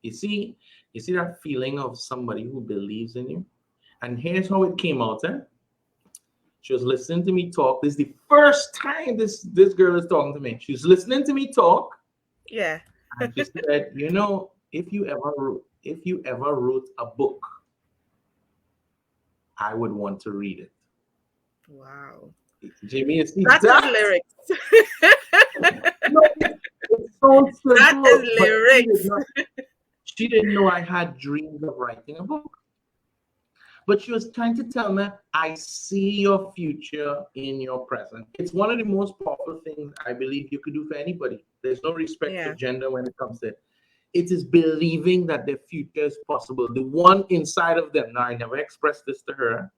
You see, you see that feeling of somebody who believes in you? And here's how it came out, eh? She was listening to me talk. This is the first time this girl is talking to me. She's listening to me talk, Yeah. and she said, if you ever wrote a book, I would want to read it. Wow. Jimmy, you see That is that? lyrics. No, it sounds That is simple, but lyrics. she didn't know I had dreams of writing a book. But she was trying to tell me, I see your future in your present. It's one of the most powerful things I believe you could do for anybody. There's no respect for Yeah. gender when it comes to it. It is believing that their future is possible. The one inside of them. Now, I never expressed this to her.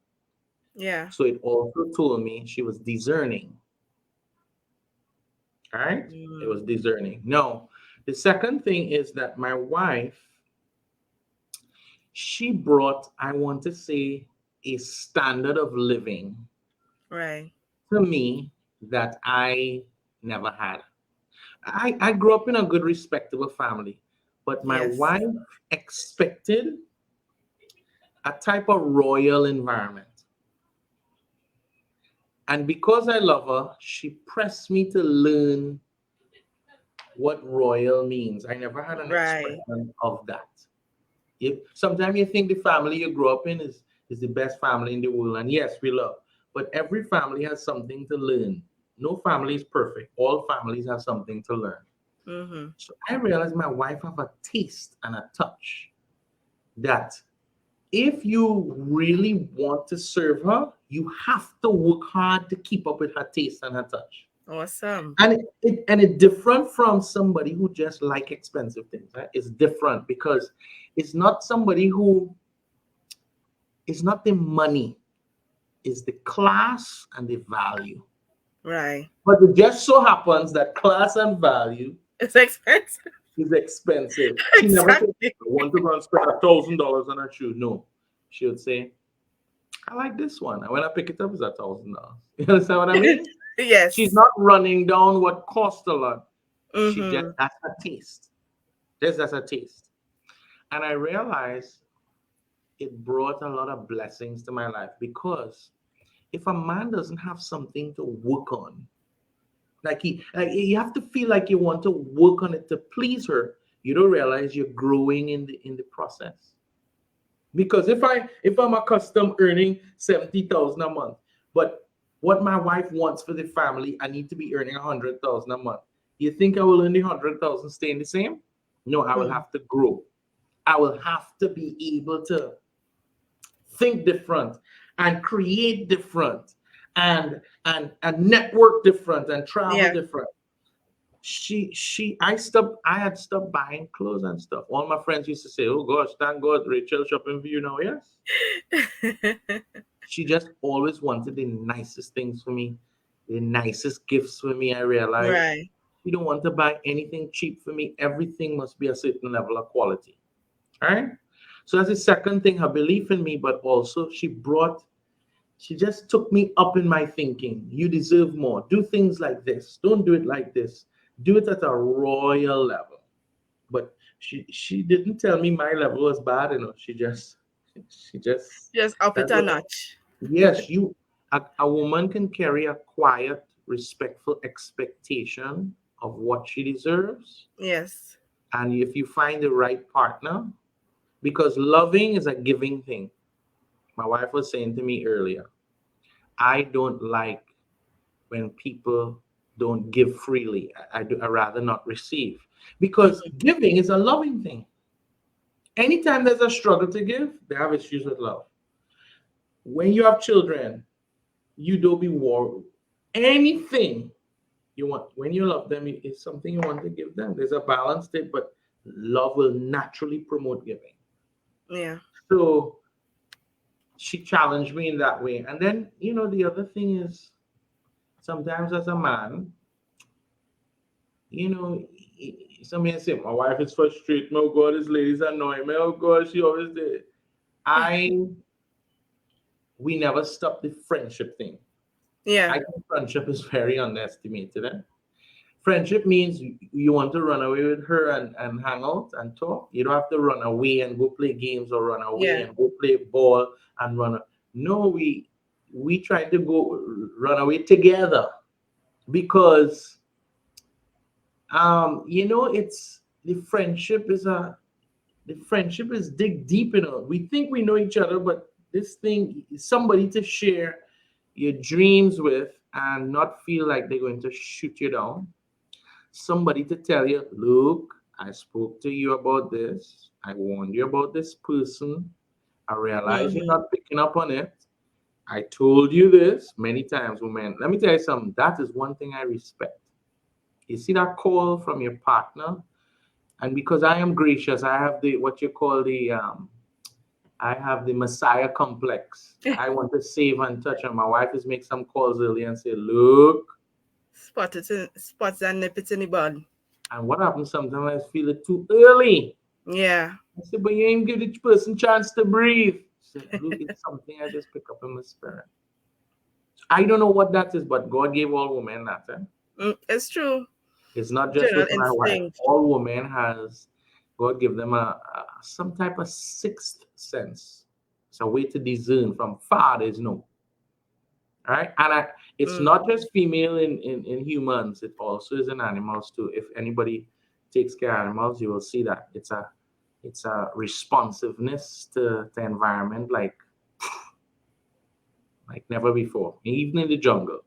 Yeah. So it also told me she was discerning. All right? It was Mm. discerning. No. The second thing is that my wife, she brought, I want to say, a standard of living Right. to me that I never had. I grew up in a good, respectable family, but my Yes. wife expected a type of royal environment. And because I love her, she pressed me to learn what royal means. I never had an Right. expression of that. If sometimes you think the family you grew up in is the best family in the world, and yes, we love, but every family has something to learn. No family is perfect. All families have something to learn. Mm-hmm. So I realized my wife have a taste and a touch that if you really want to serve her, you have to work hard to keep up with her taste and her touch. Awesome. And it's different from somebody who just like expensive things. Right? It's different because it's not somebody who it's not the money, it's the class and the value. Right. But it just so happens that class and value It's expensive. is expensive. She never said, Exactly. I want to go and spend $1,000 on a shoe. No. She would say, I like this one. And when I pick it up, it's $1,000. You understand what I mean? She's Yes. not running down what cost a lot. She just Mm-hmm. that's her taste. That's her taste. And I realized it brought a lot of blessings to my life because if a man doesn't have something to work on, like you have to feel like you want to work on it to please her, you don't realize you're growing in the process. Because if I'm accustomed earning 70,000 a month, but what my wife wants for the family, I need to be earning 100,000 a month. You think I will earn the 100,000 staying the same? No, I will Mm. have to grow. I will have to be able to think different and create different and network different and travel Yeah. different. I had stopped buying clothes and stuff. All my friends used to say, oh gosh, thank God Rachel shopping for you now. Yes. She just always wanted the nicest things for me, the nicest gifts for me. I realized Right. she don't want to buy anything cheap for me. Everything must be a certain level of quality. All right. So that's the second thing, her belief in me, but also she just took me up in my thinking. You deserve more. Do things like this. Don't do it like this. Do it at a royal level. But she didn't tell me my level was bad enough. She just Just up it that's a what notch. yes, a woman can carry a quiet, respectful expectation of what she deserves. Yes. And if you find the right partner, because loving is a giving thing. My wife was saying to me earlier, I don't like when people don't give freely. I rather not receive because Mm-hmm. giving is a loving thing. Anytime there's a struggle to give, they have issues with love. When you have children, you don't be worried. Anything you want, when you love them, it's something you want to give them. There's a balance there, but love will naturally promote giving. Yeah. So she challenged me in that way. And then, the other thing is sometimes as a man, you know, somebody say, my wife is frustrated. Oh God, this lady's annoying me. Oh God, she always did. I we never stop the friendship thing. I Yeah. think friendship is very underestimated. Eh? Friendship means you want to run away with her and hang out and talk. You don't have to run away and go play games or run away Yeah. and go play ball and No, we try to go run away together because it's the friendship is dig deep. We think we know each other, but this thing is somebody to share your dreams with and not feel like they're going to shoot you down. Somebody to tell you, look, I spoke to you about this. I warned you about this person. I realize you're Mm-hmm. not picking up on it. I told you this many times, woman. Let me tell you something. That is one thing I respect. You see that call from your partner, and because I am gracious, I have the what you call I have the Messiah complex. I want to save and touch, and my wife is make some calls early and say, look. Spots and nip it in the bud. And what happens sometimes I feel it too early. Yeah. I said, but you ain't give the person chance to breathe. She said, look, it's something I just pick up in my spirit. I don't know what that is, but God gave all women that. Eh? It's true. It's not just General with my wife. instinct. All women has God give them some type of sixth sense. It's a way to discern from far. There's no. All right, and it's Mm. not just female in humans. It also is in animals too. If anybody takes care of animals, you will see that it's a It's a responsiveness to environment like never before. Even in the jungle.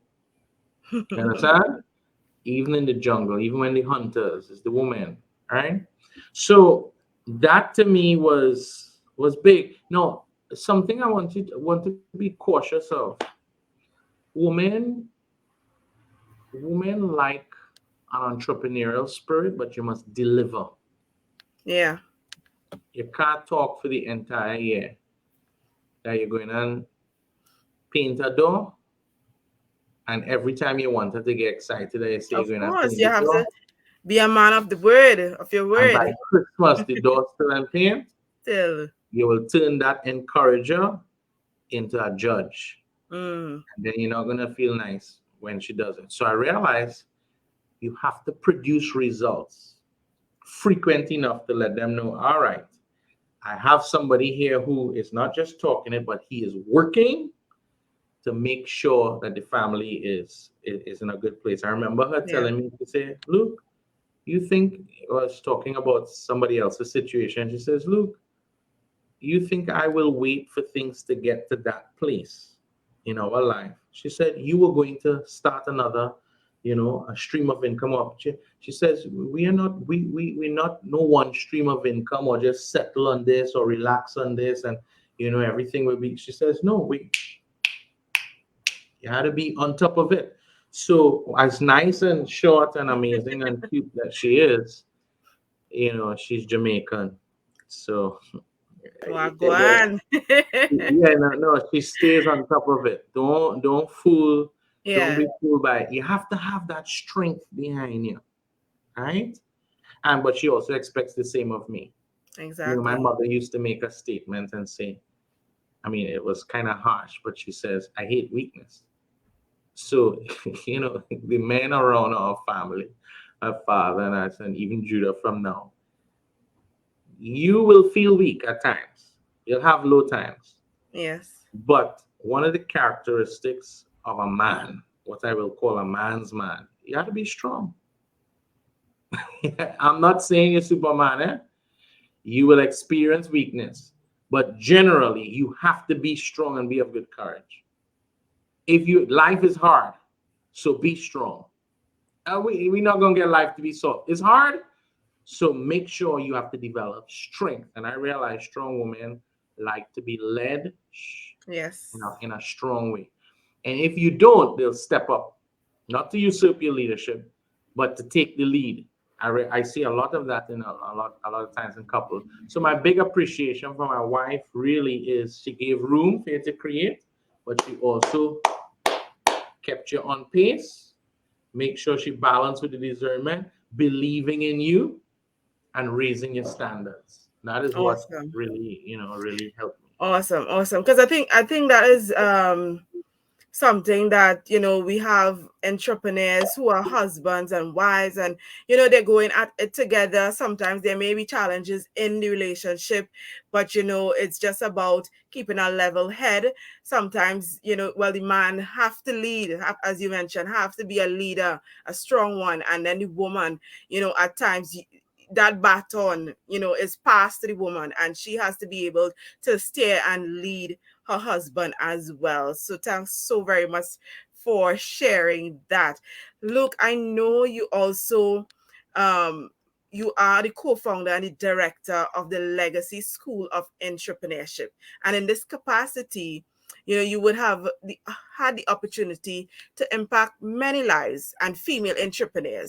You understand? Even in the jungle, even when the hunters is the woman, right? So that to me was big. No, something I want to be cautious of. Women women like an entrepreneurial spirit, but you must deliver. Yeah, You can't talk for the entire year that you're going and paint a door, and every time you wanted to get excited, that you say of you're going to course. paint You the have door, to be a man of the word, of your and by word. Christmas the door still ain't paint. Still. You will turn that encourager into a judge, Mm, and then you're not going to feel nice when she does it. So I realized you have to produce results frequent enough to let them know, all right, I have somebody here who is not just talking it, but he is working to make sure that the family is in a good place. I remember her yeah. telling me to say, Luke, you think I was talking about somebody else's situation. She says, Luke, you think I will wait for things to get to that place in our life? She said, you were going to start another, a stream of income opportunity. She says, we are not, we're not no one stream of income or just settle on this or relax on this and, everything will be, she says, no, you had to be on top of it. So as nice and short and amazing and cute that she is, she's Jamaican. So Wagwan. yeah, no, she stays on top of it. Don't Yeah, be fooled by it. You have to have that strength behind you, right? And but she also expects the same of me. My exactly. mother used to make a statement and say, I mean, it was kind of harsh, but she says, I hate weakness. So, the men around our family, our father and us, and even Judah from now, you will feel weak at times. You'll have low times. Yes. But one of the characteristics of a man, what I will call a man's man, you have to be strong. I'm not saying you're Superman, eh? You will experience weakness, but generally, you have to be strong and be of good courage. If you life is hard, so be strong. We're not gonna get life to be soft. It's hard, so make sure you have to develop strength. And I realize strong women like to be led Yes. in a strong way. And if you don't, they'll step up, not to usurp your leadership, but to take the lead. I see a lot of that in a lot of times in couples. So my big appreciation for my wife really is she gave room for you to create, but she also kept you on pace. Make sure she balanced with the discernment, believing in you, and raising your standards. That is what Awesome. really helped me. Awesome. Awesome. Because I think that is something that we have entrepreneurs who are husbands and wives, and they're going at it together. Sometimes there may be challenges in the relationship, but it's just about keeping a level head. Sometimes well, the man have to lead, as you mentioned, have to be a leader, a strong one, and then the woman, at times that baton is passed to the woman, and she has to be able to steer and lead her husband as well. So thanks so very much for sharing that. Look, I know you also you are the co-founder and the director of the Legacy School of Entrepreneurship. And in this capacity, you would have had the opportunity to impact many lives and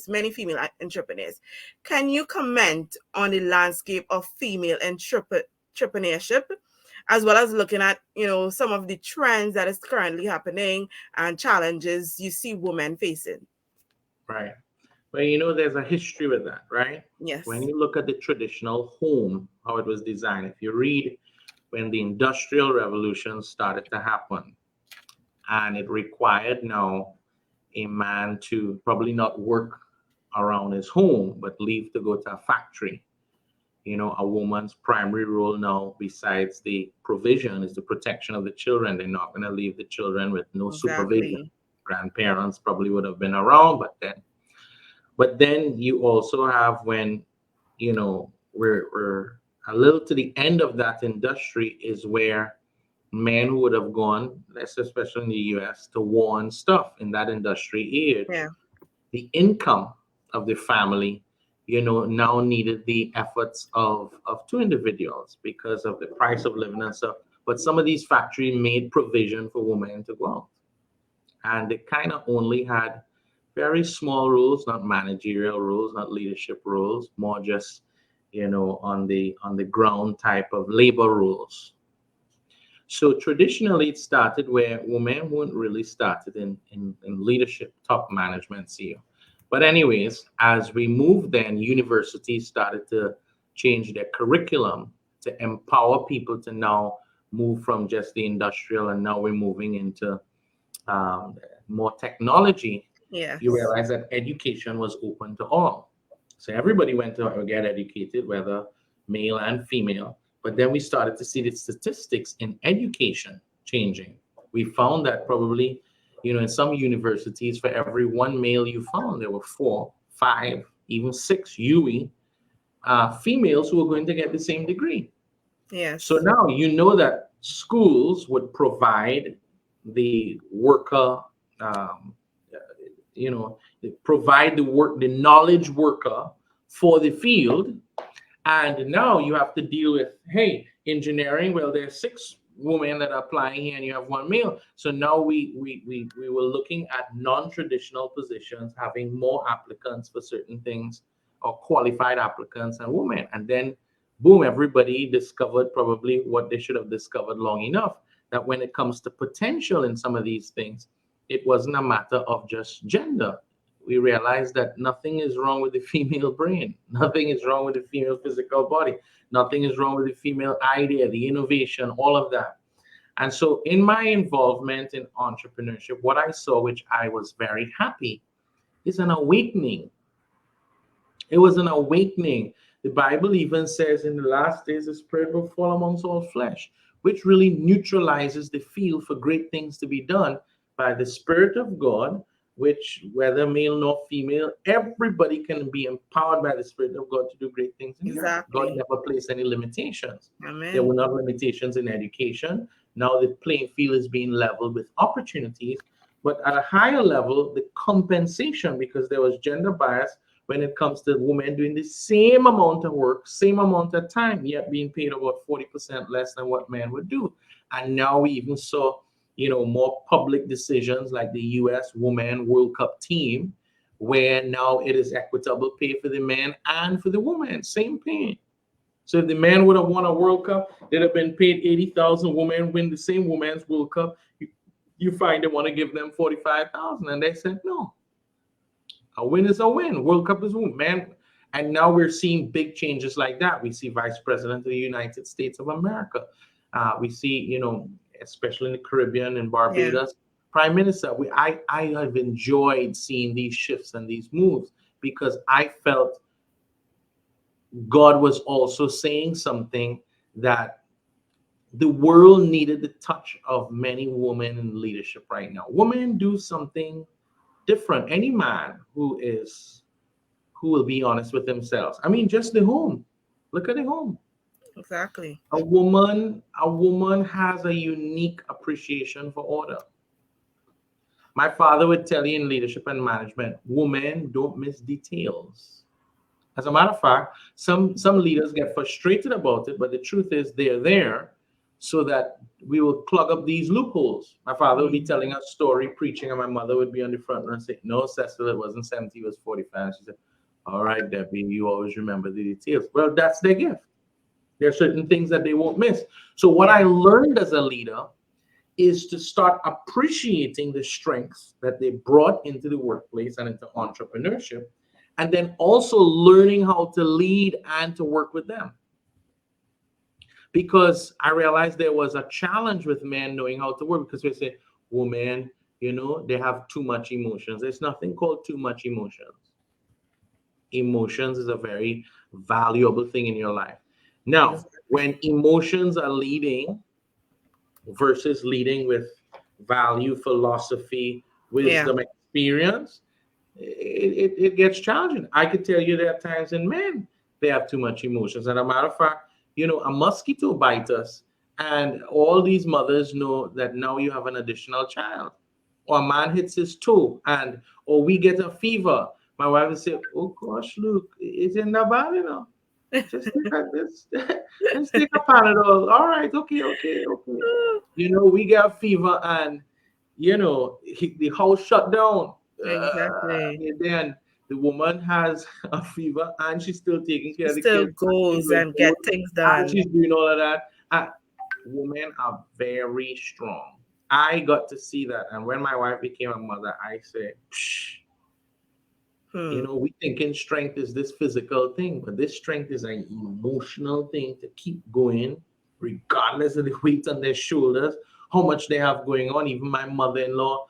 many female entrepreneurs. Can you comment on the landscape of female entrepreneurship, as well as looking at some of the trends that is currently happening and challenges you see women facing? Right. Well, there's a history with that, right? When Yes. you look at the traditional home, how it was designed, if you read when the Industrial Revolution started to happen, and it required now a man to probably not work around his home, but leave to go to a factory. A woman's primary role now, besides the provision, is the protection of the children. They're not going to leave the children with no supervision. Exactly. Grandparents probably would have been around, but then you also have when we're A little to the end of that industry is where men who would have gone, let's say especially in the US, to war and stuff in that industry age, Yeah. the income of the family, now needed the efforts of two individuals because of the price of living and stuff. But some of these factories made provision for women to go out. And they kind of only had very small roles, not managerial roles, not leadership roles, more just, on the ground type of labor roles. So traditionally, it started where women weren't really started in leadership, top management, CEO. But anyways, as we moved, then universities started to change their curriculum to empower people to now move from just the industrial, and now we're moving into um, more technology. You Yes. realize that education was open to all. So everybody went to get educated, whether male and female. But then we started to see the statistics in education changing. We found that probably, in some universities, for every one male you found, there were four, five, even six UE females who were going to get the same degree. So Yes. now you know that schools would provide the worker, um, provide the work, the knowledge worker for the field. And now you have to deal with, hey, engineering. Well, there's six women that are applying here, and you have one male. So now we were looking at non-traditional positions, having more applicants for certain things, or qualified applicants and women. And then, boom, everybody discovered probably what they should have discovered long enough, that when it comes to potential in some of these things, it wasn't a matter of just gender. We realized that nothing is wrong with the female brain, nothing is wrong with the female physical body, nothing is wrong with the female idea, the innovation, all of that. And so, in my involvement in entrepreneurship, what I saw, which I was very happy, is an awakening. It was an awakening. The Bible even says in the last days, the Spirit will fall amongst all flesh, which really neutralizes the field for great things to be done by the Spirit of God, which, whether male nor female, everybody can be empowered by the Spirit of God to do great things in the earth. God Exactly. never placed any limitations. There Amen. were not limitations in education. Now the playing field is being leveled with opportunities, but at a higher level, the compensation, because there was gender bias when it comes to women doing the same amount of work, same amount of time, yet being paid about 40% less than what men would do. And now we even saw, more public decisions like the US Women World Cup team, where now it is equitable pay for the men and for the women, same pay. So if the man would have won a World Cup, they'd have been paid 80,000. Women win the same Women's World Cup. You find they want to give them 45,000, and they said no. A win is a win. World Cup is a win, man. And now we're seeing big changes like that. We see Vice President of the United States of America. We see, especially in the Caribbean and Yeah. Barbados, Prime Minister. I have enjoyed seeing these shifts and these moves, because I felt God was also saying something, that the world needed the touch of many women in leadership right now. Women do something different. Any man who will be honest with themselves. I mean, just the home. Look at the home. Exactly. A woman has a unique appreciation for order. My father would tell you in leadership and management, women don't miss details. As a matter of fact, some leaders get frustrated about it, but the truth is they're there so that we will plug up these loopholes. My father would be Mm. telling a story, preaching, and my mother would be on the front row and say, "No, Cecil, it wasn't 70, it was 45." She said, "All right, Debbie, you always remember the details." Well, that's their gift. There are certain things that they won't miss. So what I Yeah. learned as a leader is to start appreciating the strengths that they brought into the workplace and into entrepreneurship, and then also learning how to lead and to work with them. Because I realized there was a challenge with men knowing how to work, because we say, women, they have too much emotions. There's nothing called too much emotions. Emotions is a very valuable thing in your life. Now, Exactly. when emotions are leading versus leading with value, philosophy, Yeah. wisdom, experience, it gets challenging. I could tell you there are times in men they have too much emotions. And a matter of fact, a mosquito bite us, and all these mothers know that now you have an additional child, or a man hits his toe, and or we get a fever. My wife will say, "Oh gosh, look, it's in the bad, just take a this, just take a Panadol. All right, okay, okay, okay." We get a fever, and the house shut down. Exactly. And then the woman has a fever, and she's still taking care of the Still kids, and she's goes doing and food, get things and done. she's doing all of that. Women are very strong. I got to see that, and when my wife became a mother, I said, Psh, Hmm. we thinking strength is this physical thing, but this strength is an emotional thing to keep going, regardless of the weight on their shoulders, how much they have going on. Even my mother-in-law,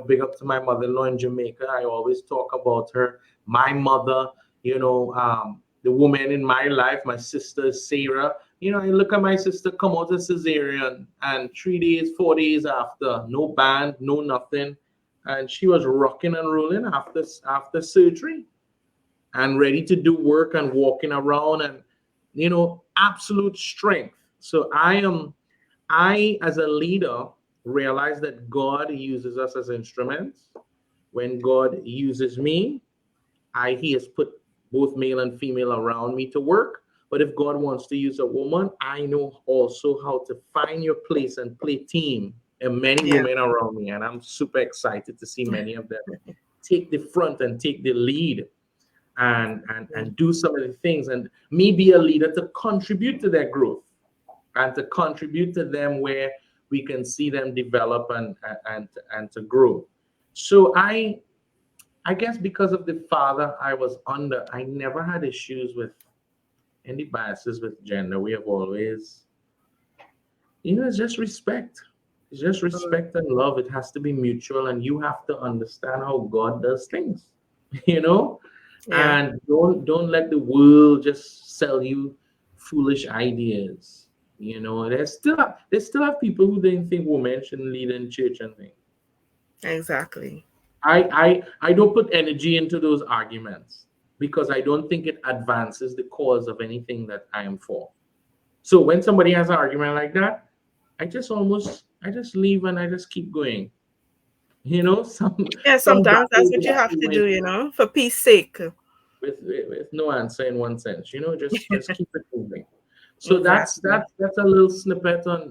big up to my mother-in-law in Jamaica. I always talk about her. My mother, the woman in my life, my sister Sarah. I look at my sister come out of cesarean, and 3 days, 4 days after, no band, no nothing, and she was rocking and rolling after surgery and ready to do work and walking around, and absolute strength. So I as a leader realize that God uses us as instruments. When God uses me, he has put both male and female around me to work. But if God wants to use a woman, I know also how to find your place and play team. And many Yeah. women around me, and I'm super excited to see many of them take the front and take the lead, and do some of the things, and me be a leader to contribute to their growth, and to contribute to them where we can see them develop, and to grow. So I guess because of the father I was under, I never had issues with any biases with gender. We have always, it's just respect. It's just Hmm. respect and love. It has to be mutual, and you have to understand how God does things, you know? Yeah. And don't let the world just sell you foolish ideas. They still have people who didn't think women shouldn't lead in church and things. Exactly. I don't put energy into those arguments because I don't think it advances the cause of anything that I am for. So when somebody has an argument like that, I just leave and I just keep going. Yeah, Some sometimes that's battles what you that have we to went do, for peace sake. with no answer in one sense. Just keep it moving. So that's Exactly. that's that's a little snippet on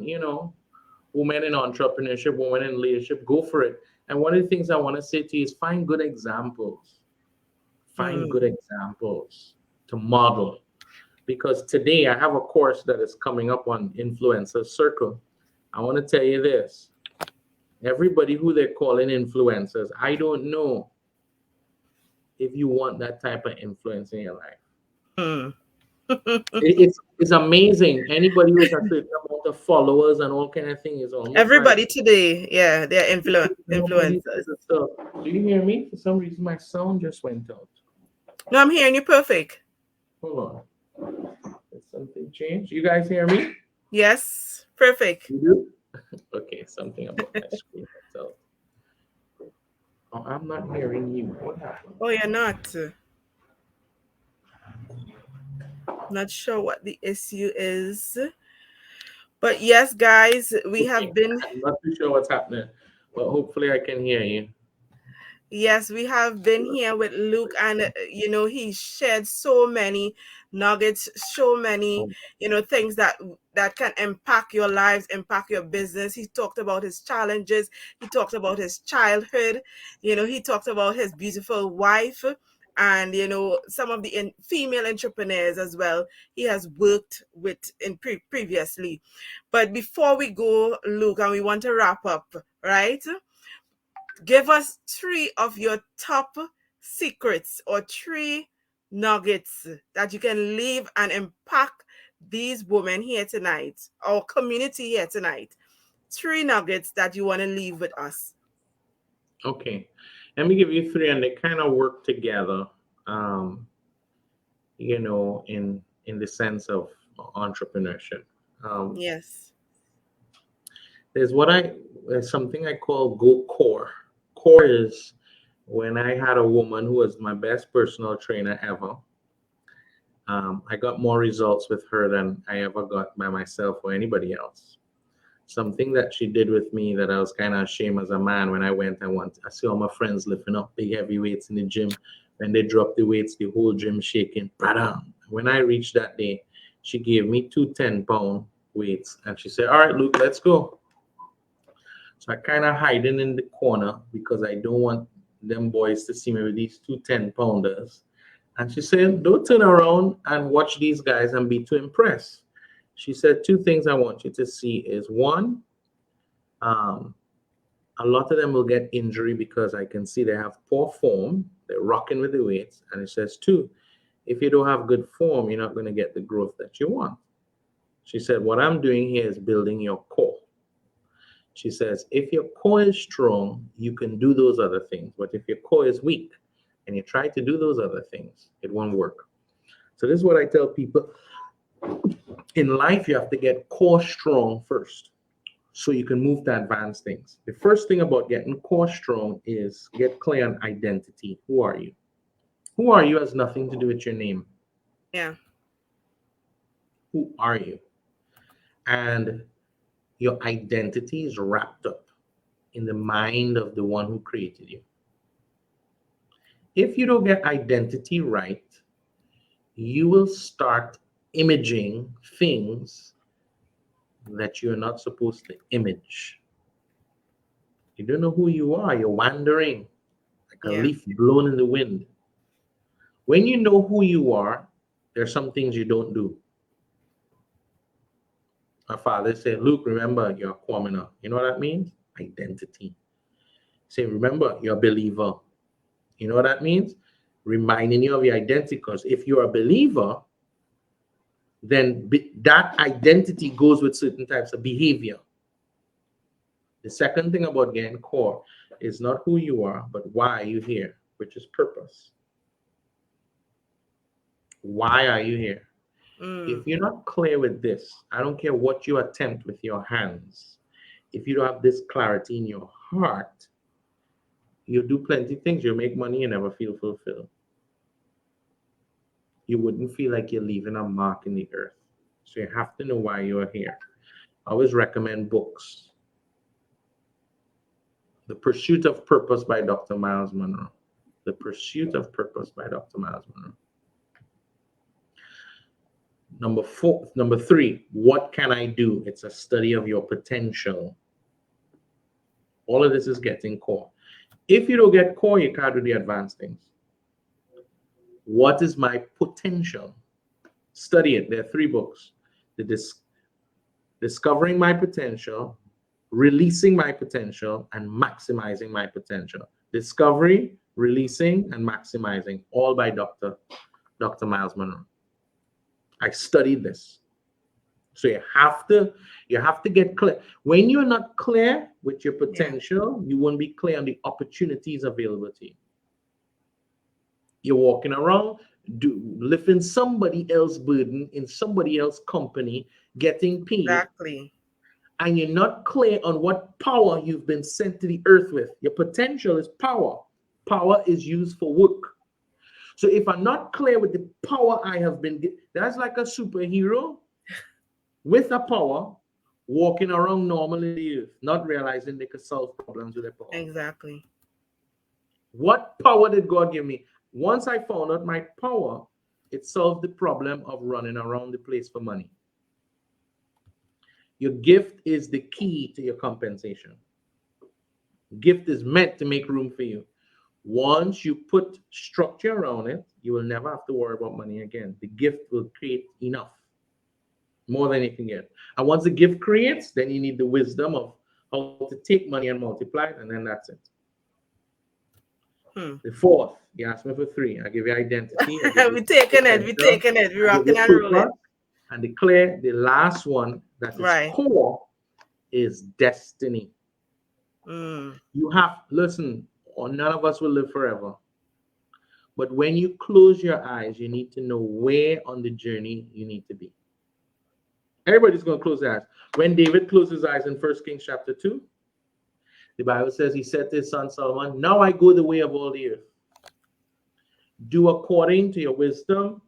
women in entrepreneurship, women in leadership. Go for it. And one of the things I want to say to you is find good examples. Find good Hmm. examples to model. Because today I have a course that is coming up on influencer circle. I want to tell you this. Everybody who they're calling influencers, I don't know if you want that type of influence in your life. Hmm. It's amazing. Anybody with a certain amount of followers and all kind of thing is almost like Everybody today, yeah, they're nobody influencers. so do you hear me? For some reason my sound just went out. No, I'm hearing you perfect. Hold on. Did something change? You guys hear me? Yes, perfect. You do? Okay, something about my screen itself. Oh, I'm not hearing you. What happened? Oh, you're not. Not sure what the issue is. But yes, guys, we have Okay, been I'm not too sure what's happening, but hopefully I can hear you. Yes, we have been here with Luke, and he shared so many nuggets, so many Oh, things that can impact your lives, impact your business. He talked about his challenges. He talked about his childhood. He talked about his beautiful wife, and some of the female entrepreneurs as well. He has worked with in previously. But before we go, Luke, and we want to wrap up, right? Give us three of your top secrets or three nuggets that you can leave and impact these women here tonight, our community here tonight. Three nuggets that you want to leave with us. okay. Let me give you three, and they kind of work together. Um, in the sense of entrepreneurship. Um, Yes. there's there's something I call go core. Core is when I had a woman who was my best personal trainer ever. I got more results with her than I ever got by myself or anybody else. Something that she did with me that I was kind of ashamed as a man when I see all my friends lifting up big heavy weights in the gym. When they drop the weights, the whole gym shaking. Brother, when I reached that day, she gave me two 10-pound weights and she said, "All right, Luke, let's go." So I kind of hiding in the corner because I don't want them boys to see me with these two 10-pounders. And she said, "Don't turn around and watch these guys and be too impressed." She said, "Two things I want you to see is one, um, a lot of them will get injury because I can see they have poor form. They're rocking with the weights." And it says, two, if you don't have good form, you're not going to get the growth that you want. She said, "What I'm doing here is building your core." She says, "If your core is strong, you can do those other things. But if your core is weak and you try to do those other things, it won't work." So this is what I tell people. In life, you have to get core strong first so you can move to advanced things. The first thing about getting core strong is get clear on identity. Who are you? Who are you has nothing to do with your name. Yeah. Who are you? And your identity is wrapped up in the mind of the one who created you. If you don't get identity right, you will start imaging things that you're not supposed to image. You don't know who you are. You're wandering like a Yeah. leaf blown in the wind. When you know who you are, there's some things you don't do. My father said, "Luke, remember you're a Quamina." You know what that means? Identity. Say, "Remember you're a believer." You know what that means? Reminding you of your identity. Because if you're a believer, then that identity goes with certain types of behavior. The second thing about getting core is not who you are, but why are you here, which is purpose. Why are you here? Mm. If you're not clear with this, I don't care what you attempt with your hands. If you don't have this clarity in your heart, you'll do plenty of things. You'll make money and never feel fulfilled. You wouldn't feel like you're leaving a mark in the earth. So you have to know why you're here. I always recommend books. The Pursuit of Purpose by Dr. Miles Monroe. The Pursuit of Purpose by Dr. Miles Monroe. Number three, what can I do? It's a study of your potential. All of this is getting core. If you don't get core, you can't do the advanced things. What is my potential? Study it. There are three books. Discovering my potential, releasing my potential, and maximizing my potential. Discovery, releasing, and maximizing, all by Dr. Miles Monroe. I studied this. So you have to get clear. When you're not clear with your Yeah. potential, you won't be clear on the opportunities available to you. You're walking around lifting somebody else's burden in somebody else's company, getting paid, Exactly. and you're not clear on what power you've been sent to the earth with. Your potential is power. Power is used for work. So if I'm not clear with the power I have been given, that's like a superhero with a power walking around normal in the earth, not realizing they could solve problems with their power. Exactly. What power did God give me? Once I found out my power, it solved the problem of running around the place for money. Your gift is the key to your compensation. Gift is meant to make room for you. Once you put structure around it, you will never have to worry about money again. The gift will create enough, more than you can get. And once the gift creates, then you need the wisdom of how to take money and multiply it, and then that's it. Hmm. The fourth, you asked me for three. I give you identity, I give you We taking it. We potential, taking it. We I give you rocking and rolling. purpose, and declare the last one that is Right. core is destiny. Mm. You have, listen, none of us will live forever. But when you close your eyes, you need to know where on the journey you need to be. Everybody's going to close their eyes. When David closed his eyes in 1 Kings chapter 2, the Bible says he said to his son Solomon, "Now I go the way of all the earth. Do according to your wisdom,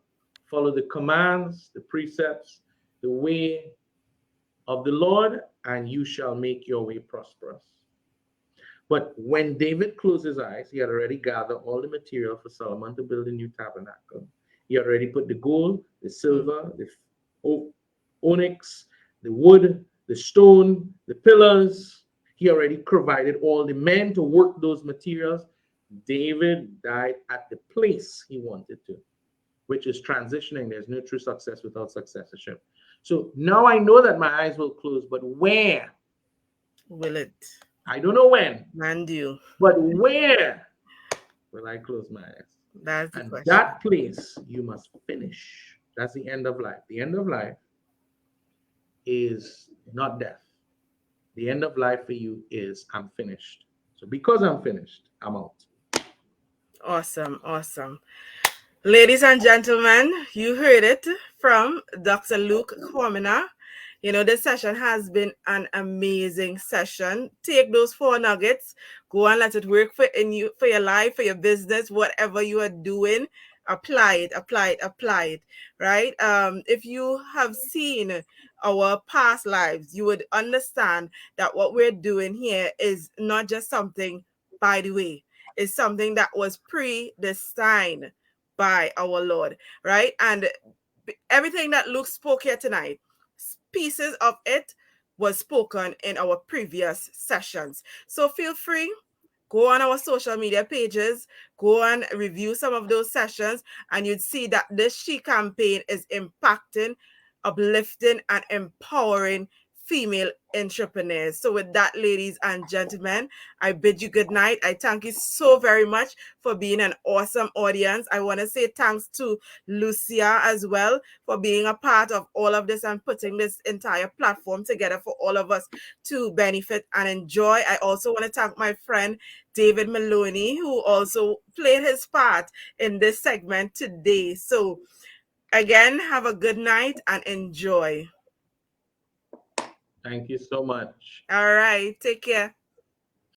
follow the commands, the precepts, the way of the Lord, and you shall make your way prosperous. But when David closed his eyes, he had already gathered all the material for Solomon to build a new tabernacle. He had already put the gold, the silver, the onyx, the wood, the stone, the pillars. He already provided all the men to work those materials. David died at the place he wanted to, which is transitioning. There's no true success without successorship. So now I know that my eyes will close, but where? Will it? I don't know when, And you. but where will I close my eyes? That's the And question. that place you must finish. That's the end of life. The end of life is not death. The end of life for you is I'm finished. So because I'm finished, I'm out. Awesome, awesome. Ladies and gentlemen, you heard it from Dr. Luke Quamina. This session has been an amazing session. Take those 4 nuggets, go and let it work for your life, for your business, whatever you are doing. Apply it, apply it, apply it. Right? If you have seen our past lives, you would understand that what we're doing here is not just something by the way. It's something that was predestined by our Lord, right? And everything that Luke spoke here tonight, pieces of it was spoken in our previous sessions. So feel free, go on our social media pages, go and review some of those sessions, and you'd see that this She campaign is impacting, uplifting, and empowering female entrepreneurs. So with that, ladies and gentlemen, I bid you good night. I thank you so very much for being an awesome audience. I want to say thanks to Lucia as well for being a part of all of this and putting this entire platform together for all of us to benefit and enjoy. I also want to thank my friend David Maloney, who also played his part in this segment today. So again, have a good night and enjoy. Thank you so much. All right, take care.